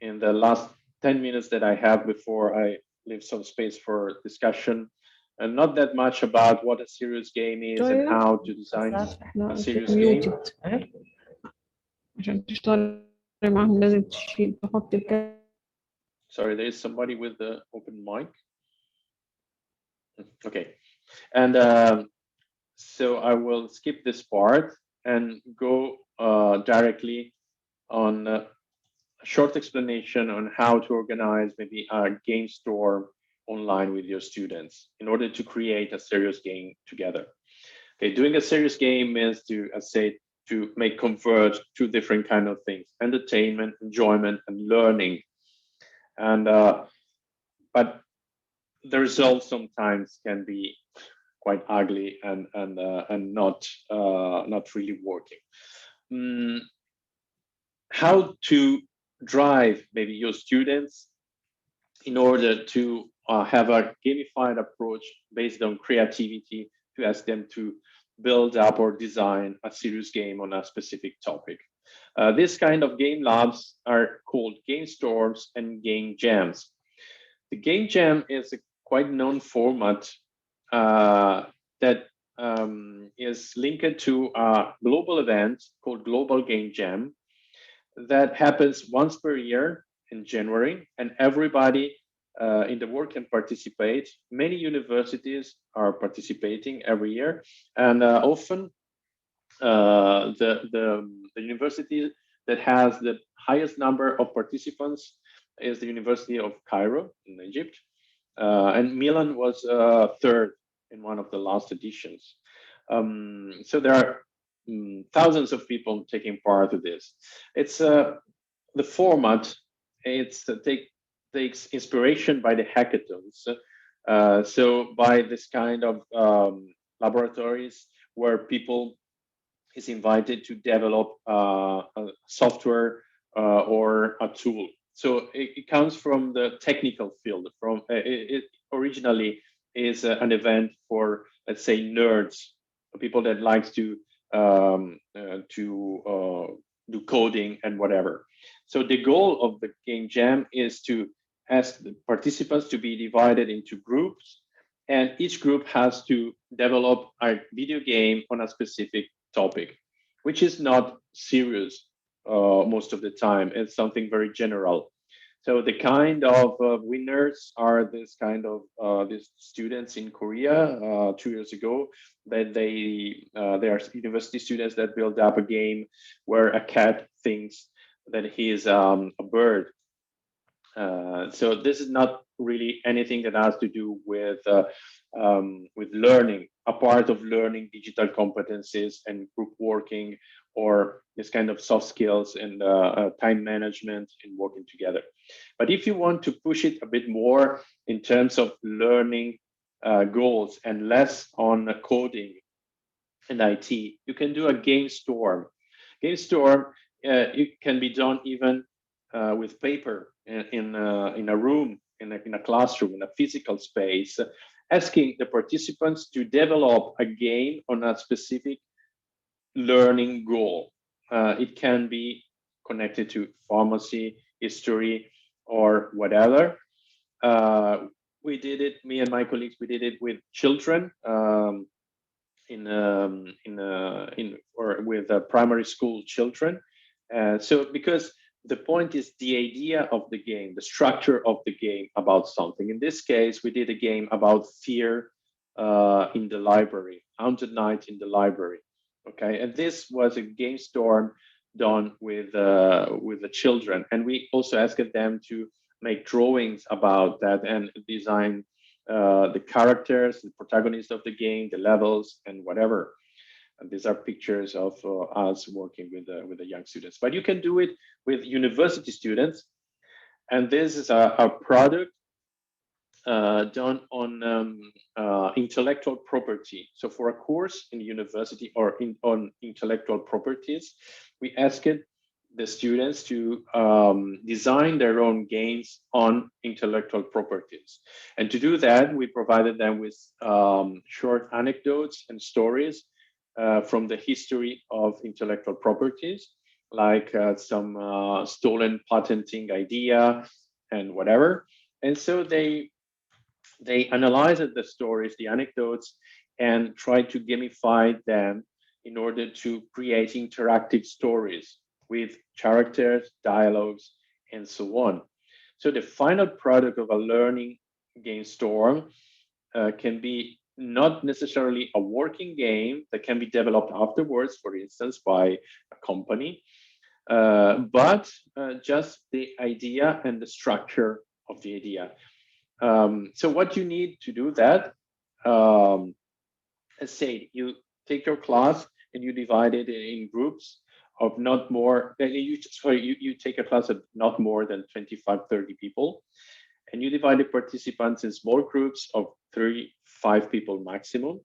in the last 10 minutes that I have before I leave some space for discussion. And not that much about what a serious game is and how to design a serious game. عشان تشتغل معهم لازم تحط Sorry, there is somebody with the open mic. Okay, and so I will skip this part and go directly on a short explanation on how to organize maybe a game store online with your students in order to create a serious game together. Okay, doing a serious game means to, as say, to make converge two different kind of things: entertainment, enjoyment, and learning. And but the results sometimes can be quite ugly and not really working. How to drive maybe your students in order to have a gamified approach based on creativity to ask them to build up or design a serious game on a specific topic. This kind of game labs are called game storms and game jams. The game jam is a quite known format that is linked to a global event called Global Game Jam that happens once per year in January, and everybody in the world can participate. Many universities are participating every year, and often the university that has the highest number of participants is the University of Cairo in Egypt, and Milan was third in one of the last editions. So there are thousands of people taking part of this. It's the format. It's takes inspiration by the hackathons. So by this kind of laboratories where people is invited to develop a software or a tool. So it comes from the technical field. From it originally is an event for, let's say, nerds, people that likes to do coding and whatever. So the goal of the game jam is to ask the participants to be divided into groups, and each group has to develop a video game on a specific topic, which is not serious most of the time. It's something very general. So the kind of winners are this kind of these students in Korea 2 years ago, that they are university students that build up a game where a cat thinks that he is a bird. So this is not really anything that has to do with learning, a part of learning digital competencies and group working, or this kind of soft skills and time management and working together. But if you want to push it a bit more in terms of learning goals and less on coding and IT, you can do a game storm. Game storm, it can be done even with paper in a room, in a classroom, in a physical space, asking the participants to develop a game on a specific learning goal. It can be connected to pharmacy, history, or whatever. We did it, me and my colleagues, we did it with children with primary school children. So because the point is the idea of the game, the structure of the game about something. In this case, we did a game about fear in the library, Haunted Night in the library. Okay, and this was a game storm done with the children, and we also asked them to make drawings about that and design the characters, the protagonists of the game, the levels, and whatever. And these are pictures of us working with the young students. But you can do it with university students, and this is a product done on intellectual property. So for a course in university or on intellectual properties, we asked the students to design their own games on intellectual properties. And to do that, we provided them with short anecdotes and stories from the history of intellectual properties, like some stolen patenting idea and whatever. And so they analyzed the stories, the anecdotes, and tried to gamify them in order to create interactive stories with characters, dialogues, and so on. So the final product of a learning game store can be not necessarily a working game that can be developed afterwards, for instance, by a company, but just the idea and the structure of the idea. So what you need to do that, let's say you take your class and you divide it in groups of not more, you take a class of not more than 25, 30 people, and you divide the participants in small groups of 5 people maximum,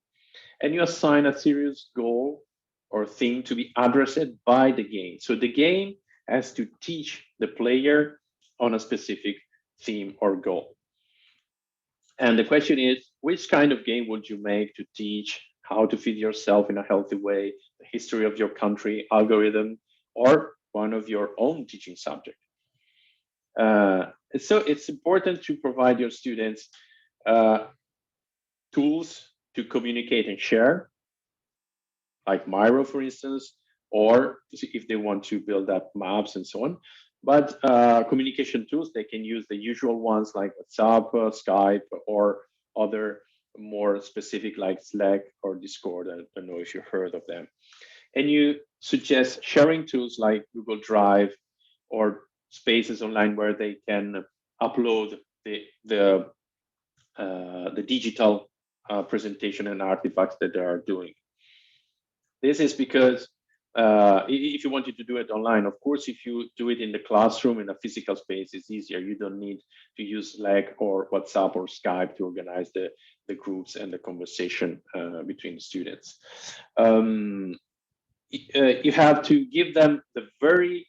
and you assign a serious goal or theme to be addressed by the game. So the game has to teach the player on a specific theme or goal. And the question is, which kind of game would you make to teach how to feed yourself in a healthy way, the history of your country, algorithm, or one of your own teaching subject? So it's important to provide your students tools to communicate and share, like Miro, for instance, or if they want to build up maps and so on. But communication tools, they can use the usual ones like WhatsApp, Skype, or other more specific like Slack or Discord. I don't know if you've heard of them. And you suggest sharing tools like Google Drive or spaces online where they can upload the digital presentation and artifacts that they are doing. This is because if you wanted to do it online, of course, if you do it in the classroom in a physical space, it's easier. You don't need to use Slack or WhatsApp or Skype to organize the groups and the conversation between the students. You have to give them the very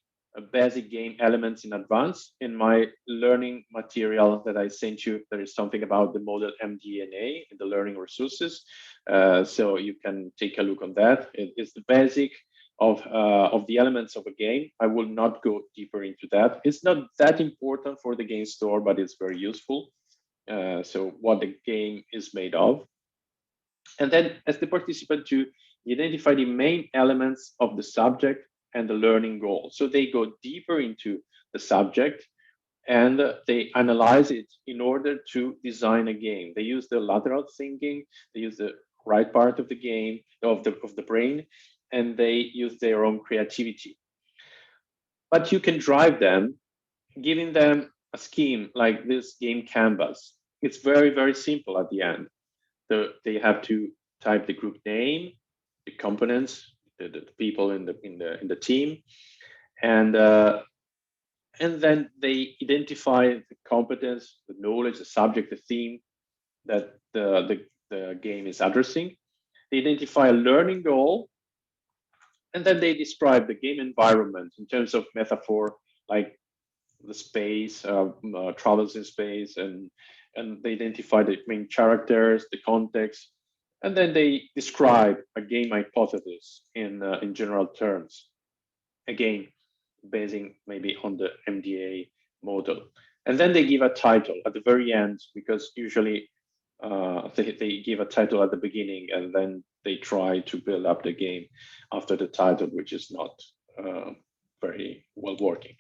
basic game elements in advance. In my learning material that I sent you, there is something about the model MDNA in the learning resources. So you can take a look on that. It's the basic of the elements of a game. I will not go deeper into that. It's not that important for the game store, but it's very useful. So what the game is made of. And then as the participant to identify the main elements of the subject and the learning goal. So they go deeper into the subject and they analyze it in order to design a game. They use the lateral thinking, they use the right part of the game, of the brain, and they use their own creativity. But you can drive them, giving them a scheme like this game canvas. It's very, very simple at the end. They have to type the group name, the components, the people in the team, and then they identify the competence, the knowledge, the subject, the theme that the game is addressing. They identify a learning goal, and then they describe the game environment in terms of metaphor, like the space, travels in space, and they identify the main characters, the context, and then they describe a game hypothesis in general terms. Again, basing maybe on the MDA model. And then they give a title at the very end, because usually they give a title at the beginning and then they try to build up the game after the title, which is not very well working.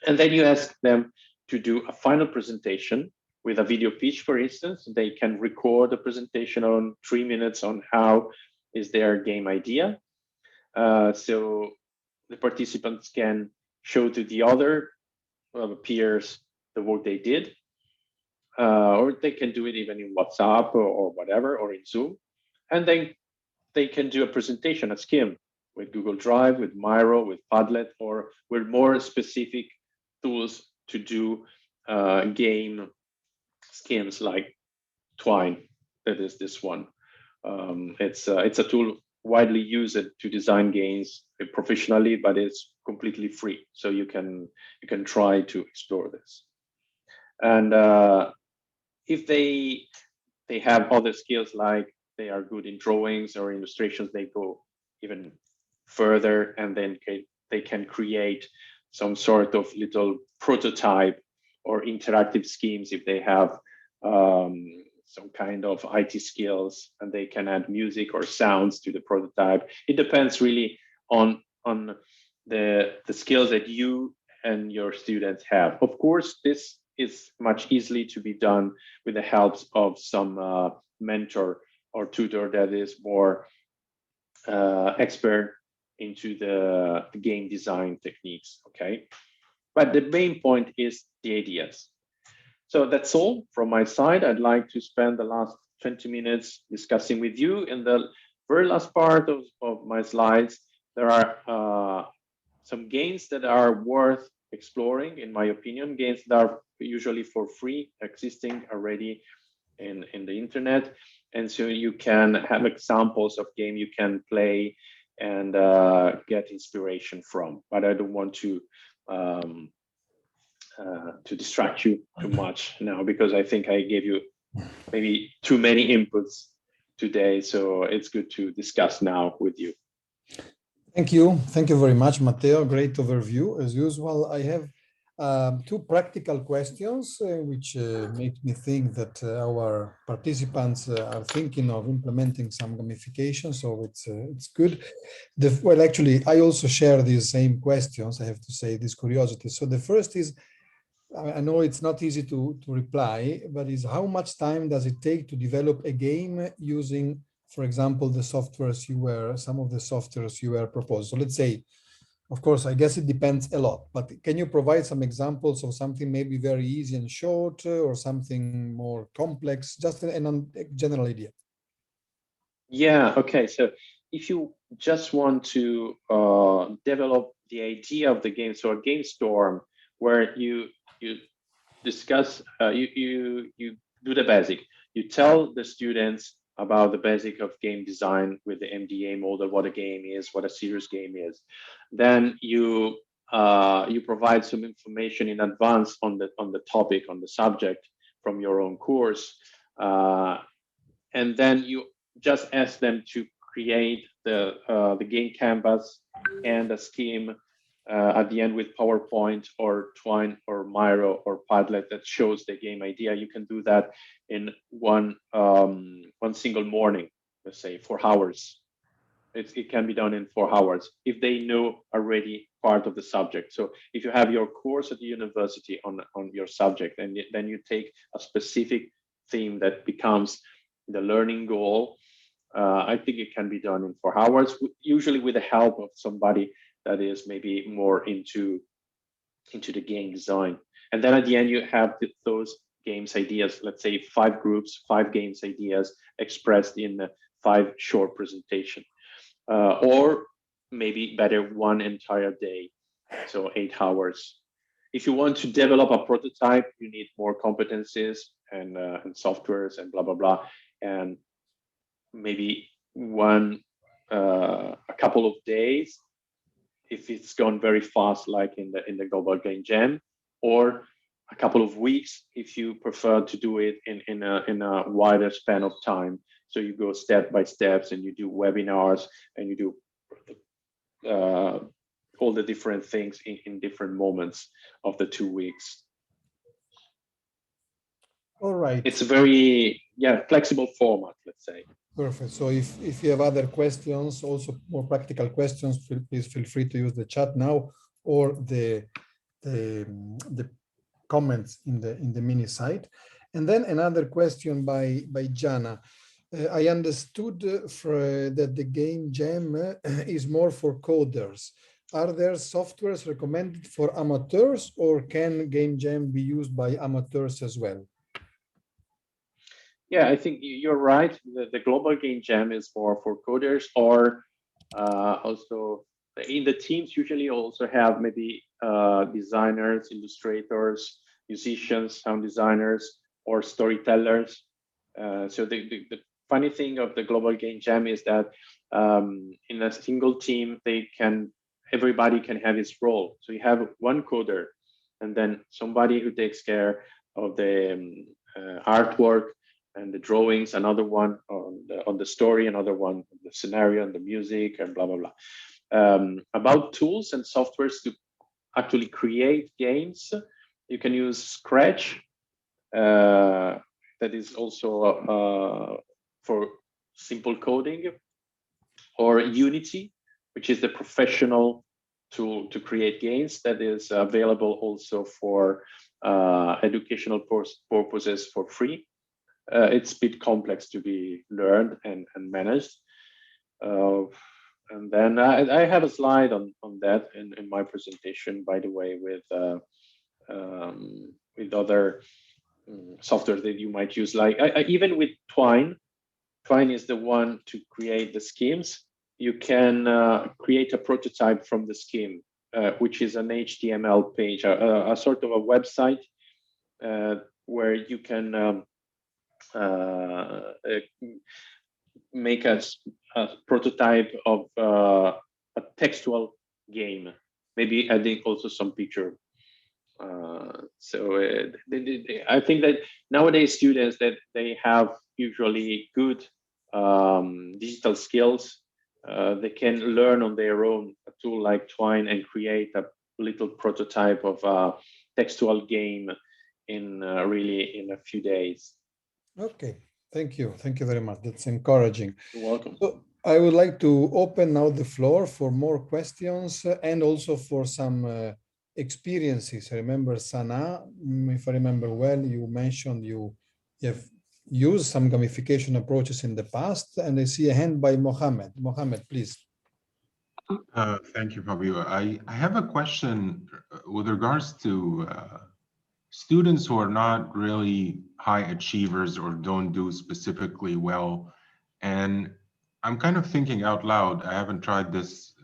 And then you ask them to do a final presentation with a video pitch, for instance. They can record a presentation on 3 minutes on how is their game idea. So the participants can show to the other peers the work they did, or they can do it even in WhatsApp or whatever, or in Zoom. And then they can do a presentation, a scheme with Google Drive, with Miro, with Padlet, or with more specific tools to do game schemes like Twine. That is this one. It's a tool widely used to design games professionally, but it's completely free. So you can try to explore this. And if they have other skills, like they are good in drawings or illustrations, they go even further, and then they can create some sort of little prototype or interactive schemes if they have some kind of IT skills, and they can add music or sounds to the prototype. It depends really on the skills that you and your students have. Of course, this is much easily to be done with the help of some mentor or tutor that is more expert into the game design techniques, okay? But the main point is the ideas. So that's all from my side. I'd like to spend the last 20 minutes discussing with you. In the very last part of my slides, there are some games that are worth exploring, in my opinion, games that are usually for free, existing already in the internet. And so you can have examples of game you can play and get inspiration from. But I don't want to distract you too much now, because I think I gave you maybe too many inputs today. So it's good to discuss now with you. Thank you. Thank you very much, Matteo. Great overview. As usual, I have two practical questions, which make me think that our participants are thinking of implementing some gamification. So it's good. Well, actually, I also share these same questions. I have to say, this curiosity. So the first is, I know it's not easy to reply, but is how much time does it take to develop a game using, for example, the softwares some of the softwares you were proposed? So let's say, of course, I guess it depends a lot, but can you provide some examples of something maybe very easy and short, or something more complex, just a general idea? Yeah, okay. So if you just want to develop the idea of the game, so a game storm where you discuss, you do the basic. You tell the students about the basic of game design with the MDA model, what a game is, what a serious game is. Then you provide some information in advance on the topic, on the subject from your own course, and then you just ask them to create the game canvas and a scheme at the end with PowerPoint or Twine or Miro or Padlet that shows the game idea. You can do that in one single morning, let's say 4 hours. It can be done in 4 hours if they know already part of the subject. So if you have your course at the university on your subject, and then you take a specific theme that becomes the learning goal, I think it can be done in 4 hours, usually with the help of somebody that is maybe more into the game design. And then at the end, you have those games ideas, let's say 5 groups, 5 games ideas expressed in 5 short presentation, or maybe better, 1 entire day, so 8 hours. If you want to develop a prototype, you need more competencies and softwares and blah, blah, blah. And maybe a couple of days, if it's gone very fast, like in the Global Game Jam, or a couple of weeks if you prefer to do it in a wider span of time. So you go step by steps, and you do webinars, and you do all the different things in different moments of the 2 weeks. All right. It's a very flexible format, let's say. Perfect. So if you have other questions, also more practical questions, please feel free to use the chat now, or the comments in the mini site. And then another question by Jana. I understood that the Game Jam is more for coders. Are there softwares recommended for amateurs, or can Game Jam be used by amateurs as well? Yeah, I think you're right. The Global Game Jam is for coders, or also in the teams usually also have maybe designers, illustrators, musicians, sound designers, or storytellers. So the funny thing of the Global Game Jam is that in a single team, everybody can have his role. So you have one coder, and then somebody who takes care of the artwork and the drawings, another one on the story, another one on the scenario and the music, and blah, blah, blah. About tools and softwares to actually create games, you can use Scratch, that is also for simple coding, or Unity, which is the professional tool to create games that is available also for educational purposes for free. It's a bit complex to be learned and managed. And then I have a slide on that in my presentation, by the way, with other software that you might use. Like even with Twine is the one to create the schemes. You can create a prototype from the scheme, which is an HTML page, a sort of a website where you can make a prototype of a textual game, maybe adding also some picture. I think that nowadays students that they have usually good digital skills, they can learn on their own a tool like Twine and create a little prototype of a textual game in really in a few days. Okay, thank you very much. That's encouraging. You're welcome. So I would like to open now the floor for more questions and also for some experiences. I remember Sana, if I remember well, you mentioned you have used some gamification approaches in the past, and I see a hand by Mohammed. Mohammed, please. Thank you, Fabio. I have a question with regards to students who are not really high achievers or don't do specifically well. And I'm kind of thinking out loud. I haven't tried this.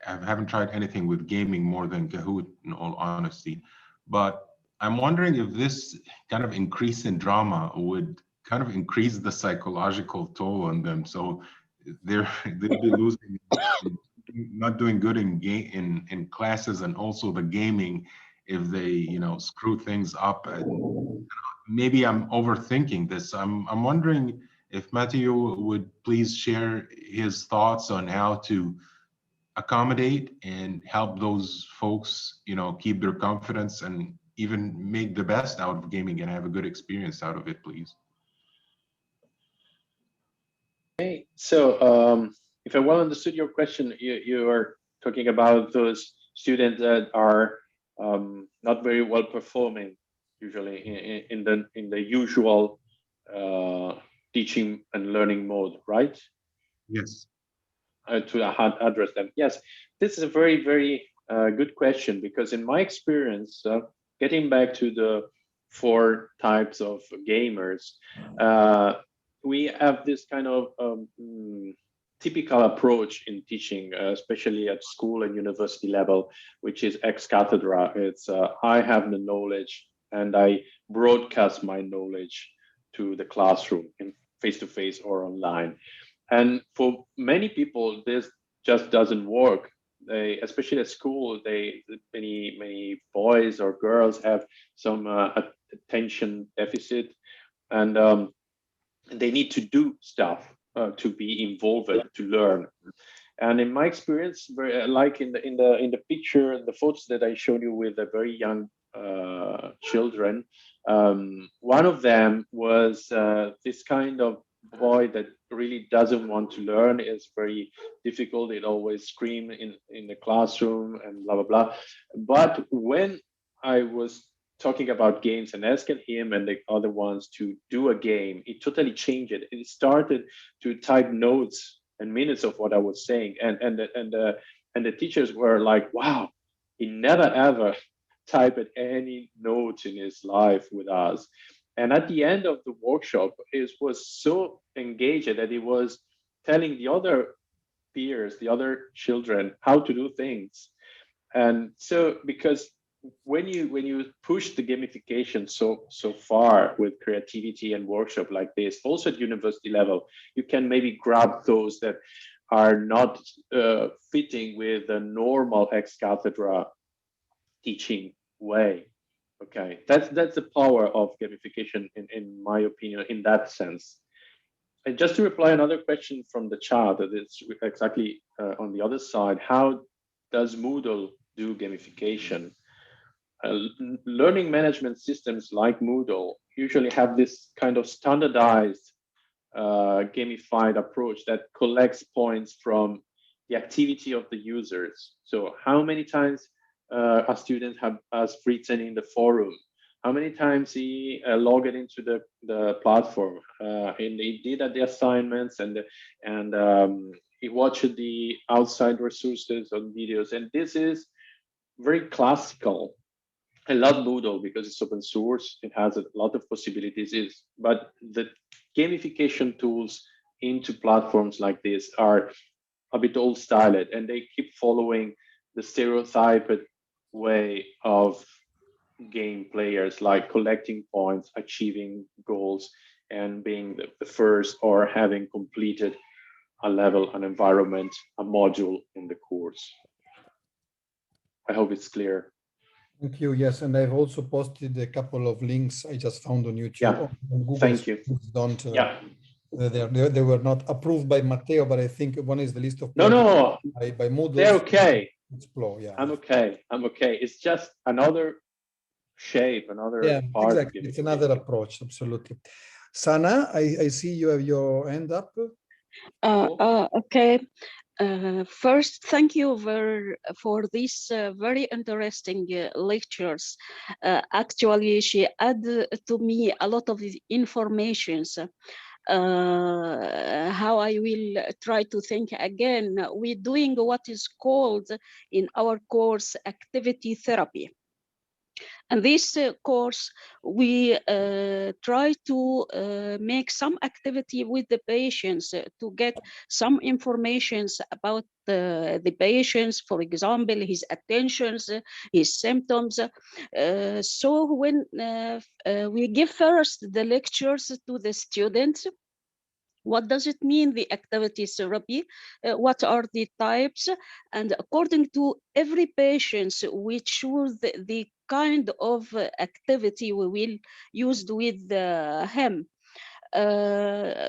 I haven't tried anything with gaming more than Kahoot, in all honesty. But I'm wondering if this kind of increase in drama would kind of increase the psychological toll on them. So they'll be losing, not doing good in classes, and also the gaming if they screw things up. Maybe I'm overthinking this. I'm wondering if Matthew would please share his thoughts on how to accommodate and help those folks keep their confidence and even make the best out of gaming and have a good experience out of it, please. Okay, so if I well understood your question, you are talking about those students that are not very well performing usually in the usual teaching and learning mode, right? Yes. To address them. Yes, this is a very, very good question, because in my experience, getting back to the 4 types of gamers, we have this kind of typical approach in teaching, especially at school and university level, which is ex cathedra. It's I have the knowledge and I broadcast my knowledge to the classroom in face-to-face or online. And for many people, this just doesn't work. They, especially at school, many boys or girls have some attention deficit, and they need to do stuff to be involved, to learn. And in my experience, like in the picture, the photos that I showed you with the very young children, one of them was this kind of boy that really doesn't want to learn. It's very difficult. It always scream in the classroom and blah, blah, blah. But when I was talking about games and asking him and the other ones to do a game, it totally changed it. It started to type notes and minutes of what I was saying. And the teachers were like, wow, he never ever typed any notes in his life with us. And at the end of the workshop, it was so engaged that he was telling the other peers, the other children, how to do things. And so, because when you push the gamification so far with creativity and workshop like this, also at university level, you can maybe grab those that are not fitting with the normal ex cathedra teaching way. Okay, that's the power of gamification in my opinion, in that sense. And just to reply another question from the chat, that it's exactly on the other side, how does Moodle do gamification? Learning management systems like Moodle usually have this kind of standardized gamified approach that collects points from the activity of the users. So how many times a student has written in the forum, how many times he logged into the platform, and he did the assignments, and he watched the outside resources on videos. And this is very classical. I love Moodle because it's open source. It has a lot of possibilities, but the gamification tools into platforms like this are a bit old styled, and they keep following the stereotyped way of game players, like collecting points, achieving goals, and being the first, or having completed a level, an environment, a module in the course. I hope it's clear. Thank you. Yes, and I've also posted a couple of links I just found on YouTube. Yeah. On Google. Thank you. Don't. Yeah. They were not approved by Matteo, but I think one is the list of no. by Moodle. They're okay. Explore. Yeah. I'm okay. It's just another shape, another part. Exactly. It's another approach. Absolutely. Sana, I see you have your hand up. Okay. First, thank you for these very interesting lectures. Actually, she added to me a lot of informations. How I will try to think again. We're doing what is called in our course activity therapy. And this course, we try to make some activity with the patients to get some informations about the patients, for example, his attentions, his symptoms. So when we give first the lectures to the students, what does it mean, the activity therapy? What are the types? And according to every patient, we choose the kind of activity we will use with him.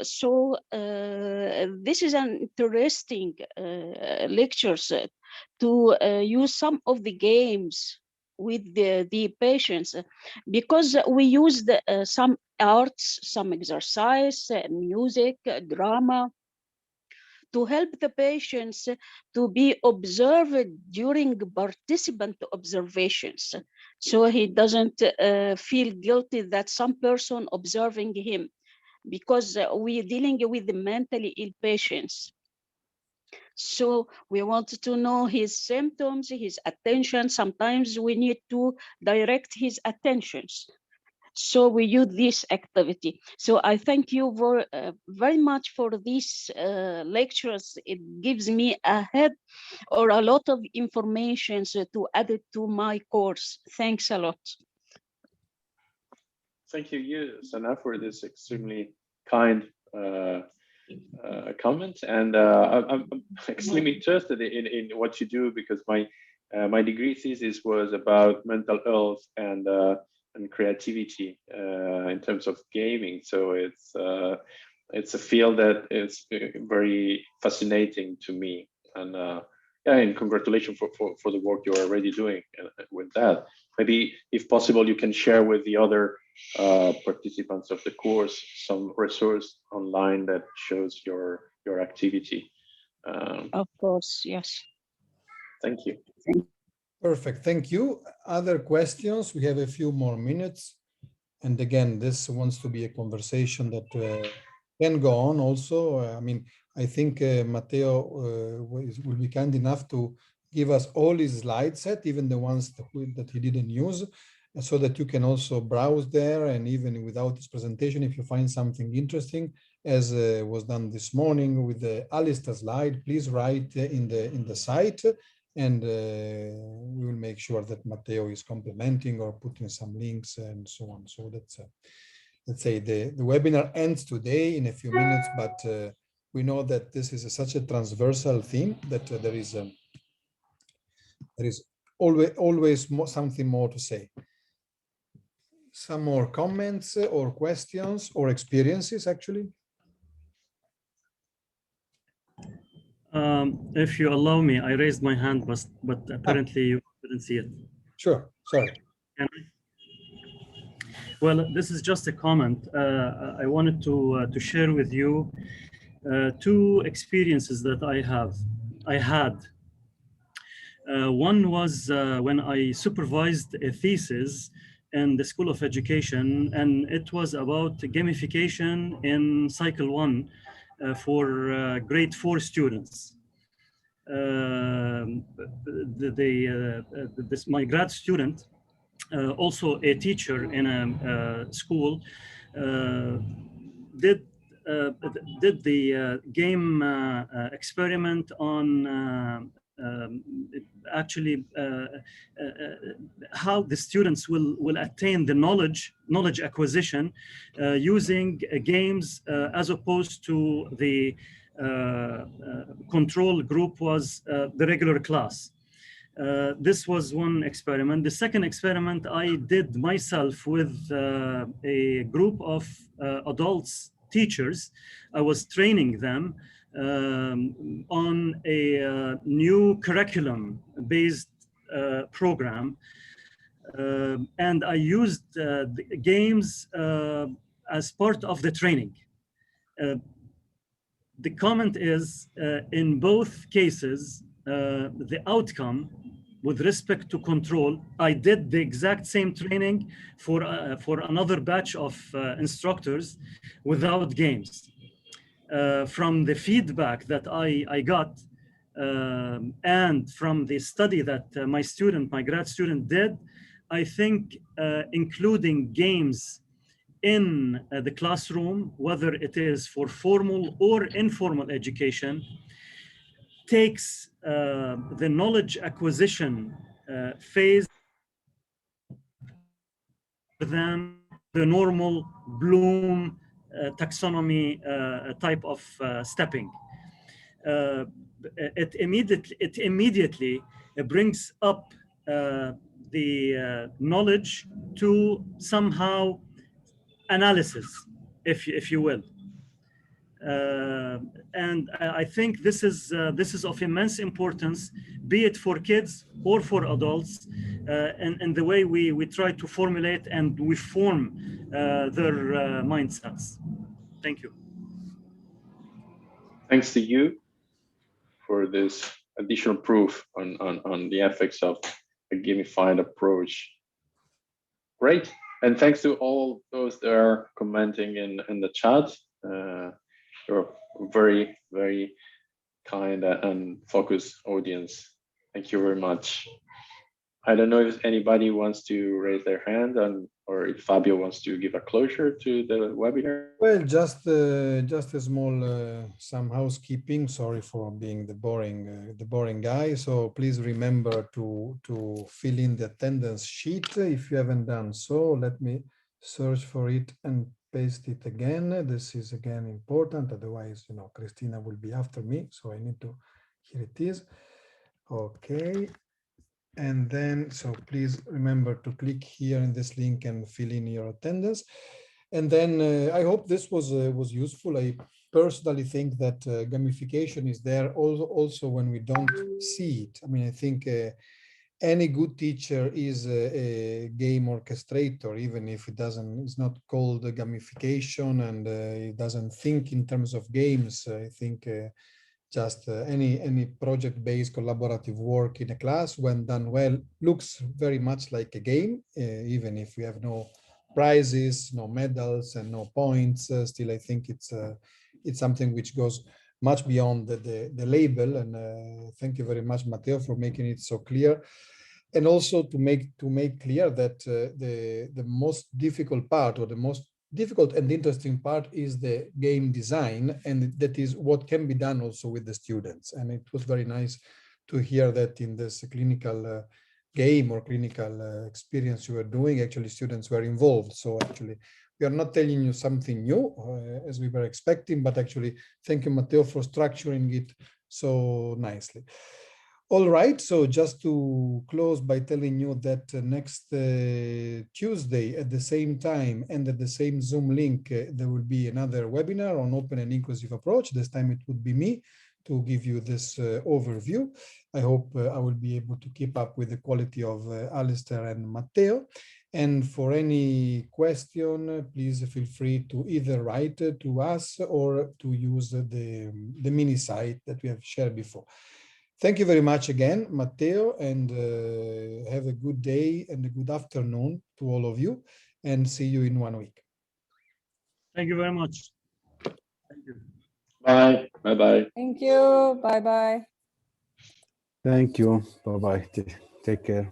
So this is an interesting lectures to use some of the games with the patients, because we used some arts, some exercise, music, drama, to help the patients to be observed during participant observations. So he doesn't feel guilty that some person observing him, because we're dealing with the mentally ill patients. So we want to know his symptoms, his attention. Sometimes we need to direct his attentions. So we use this activity. So I thank you very much for these lectures. It gives me a lot of information to add it to my course. Thanks a lot. Thank you, Sana, for this extremely kind comment, and I'm extremely interested in what you do, because my degree thesis was about mental health and creativity in terms of gaming. So it's a field that is very fascinating to me, and and congratulations for the work you're already doing with that. Maybe, if possible, you can share with the other participants of the course some resource online that shows your activity. Of course, yes. Thank you. Perfect, thank you. Other questions? We have a few more minutes. And again, this wants to be a conversation that can go on also. I mean, I think Matteo will be kind enough to give us all his slide set, even the ones that he didn't use, so that you can also browse there. And even without this presentation, if you find something interesting, as was done this morning with the Alistair slide, please write in the site, and we will make sure that Matteo is complementing or putting some links and so on. So that's let's say the webinar ends today in a few minutes, but we know that this is such a transversal theme that there is always something more to say. Some more comments or questions or experiences, actually? If you allow me, I raised my hand, but apparently you didn't see it. Sure, sorry. Well, this is just a comment. I wanted to share with you two experiences that I have. I had. One was when I supervised a thesis in the School of Education, and it was about gamification in cycle 1 for grade 4 students. My grad student, also a teacher in a school, did the game experiment on actually how the students will attain the knowledge acquisition using games as opposed to the control group was the regular class. This was one experiment. The second experiment I did myself with a group of adults, teachers. I was training them on a new curriculum-based program. And I used the games as part of the training. The comment is, in both cases, the outcome with respect to control, I did the exact same training for another batch of instructors without games. From the feedback that I got and from the study that my grad student did, I think including games in the classroom, whether it is for formal or informal education, takes the knowledge acquisition phase than the normal Bloom taxonomy type of stepping. It immediately brings up the knowledge to somehow analysis, if you will. And I think this is of immense importance, be it for kids or for adults, and the way we try to formulate and we form their mindsets. Thank you. Thanks to you for this additional proof on the effects of a gamified approach. Great. And thanks to all those that are commenting in the chat. You're very, very kind and focused audience. Thank you very much. I don't know if anybody wants to raise their hand or if Fabio wants to give a closure to the webinar. Well, just a small some housekeeping. Sorry for being the boring guy. So please remember to fill in the attendance sheet if you haven't done so. Let me search for it and paste it again. This is again important. Otherwise, Christina will be after me. So I need to. Here it is. Okay. And then, so please remember to click here in this link and fill in your attendance. And then I hope this was useful. I personally think that gamification is there also when we don't see it. I mean, I think any good teacher is a game orchestrator, even if it's not called gamification and it doesn't think in terms of games. I think just any project-based collaborative work in a class, when done well, looks very much like a game, even if we have no prizes, no medals, and no points. Still, I think it's something which goes much beyond the label. And thank you very much, Matteo, for making it so clear. And also to make clear that the most difficult part, or the most difficult and interesting part, is the game design, and that is what can be done also with the students. And it was very nice to hear that in this clinical game or clinical experience you were doing, actually students were involved. So actually we are not telling you something new as we were expecting, but actually thank you, Matteo, for structuring it so nicely. All right, so just to close by telling you that next Tuesday at the same time and at the same Zoom link, there will be another webinar on open and inclusive approach. This time it would be me to give you this overview. I hope I will be able to keep up with the quality of Alistair and Matteo. And for any question, please feel free to either write to us or to use the mini site that we have shared before. Thank you very much again, Matteo, and have a good day and a good afternoon to all of you, and see you in 1 week. Thank you very much. Thank you. Bye. Bye-bye. Thank you. Bye-bye. Thank you. Bye-bye. Take care.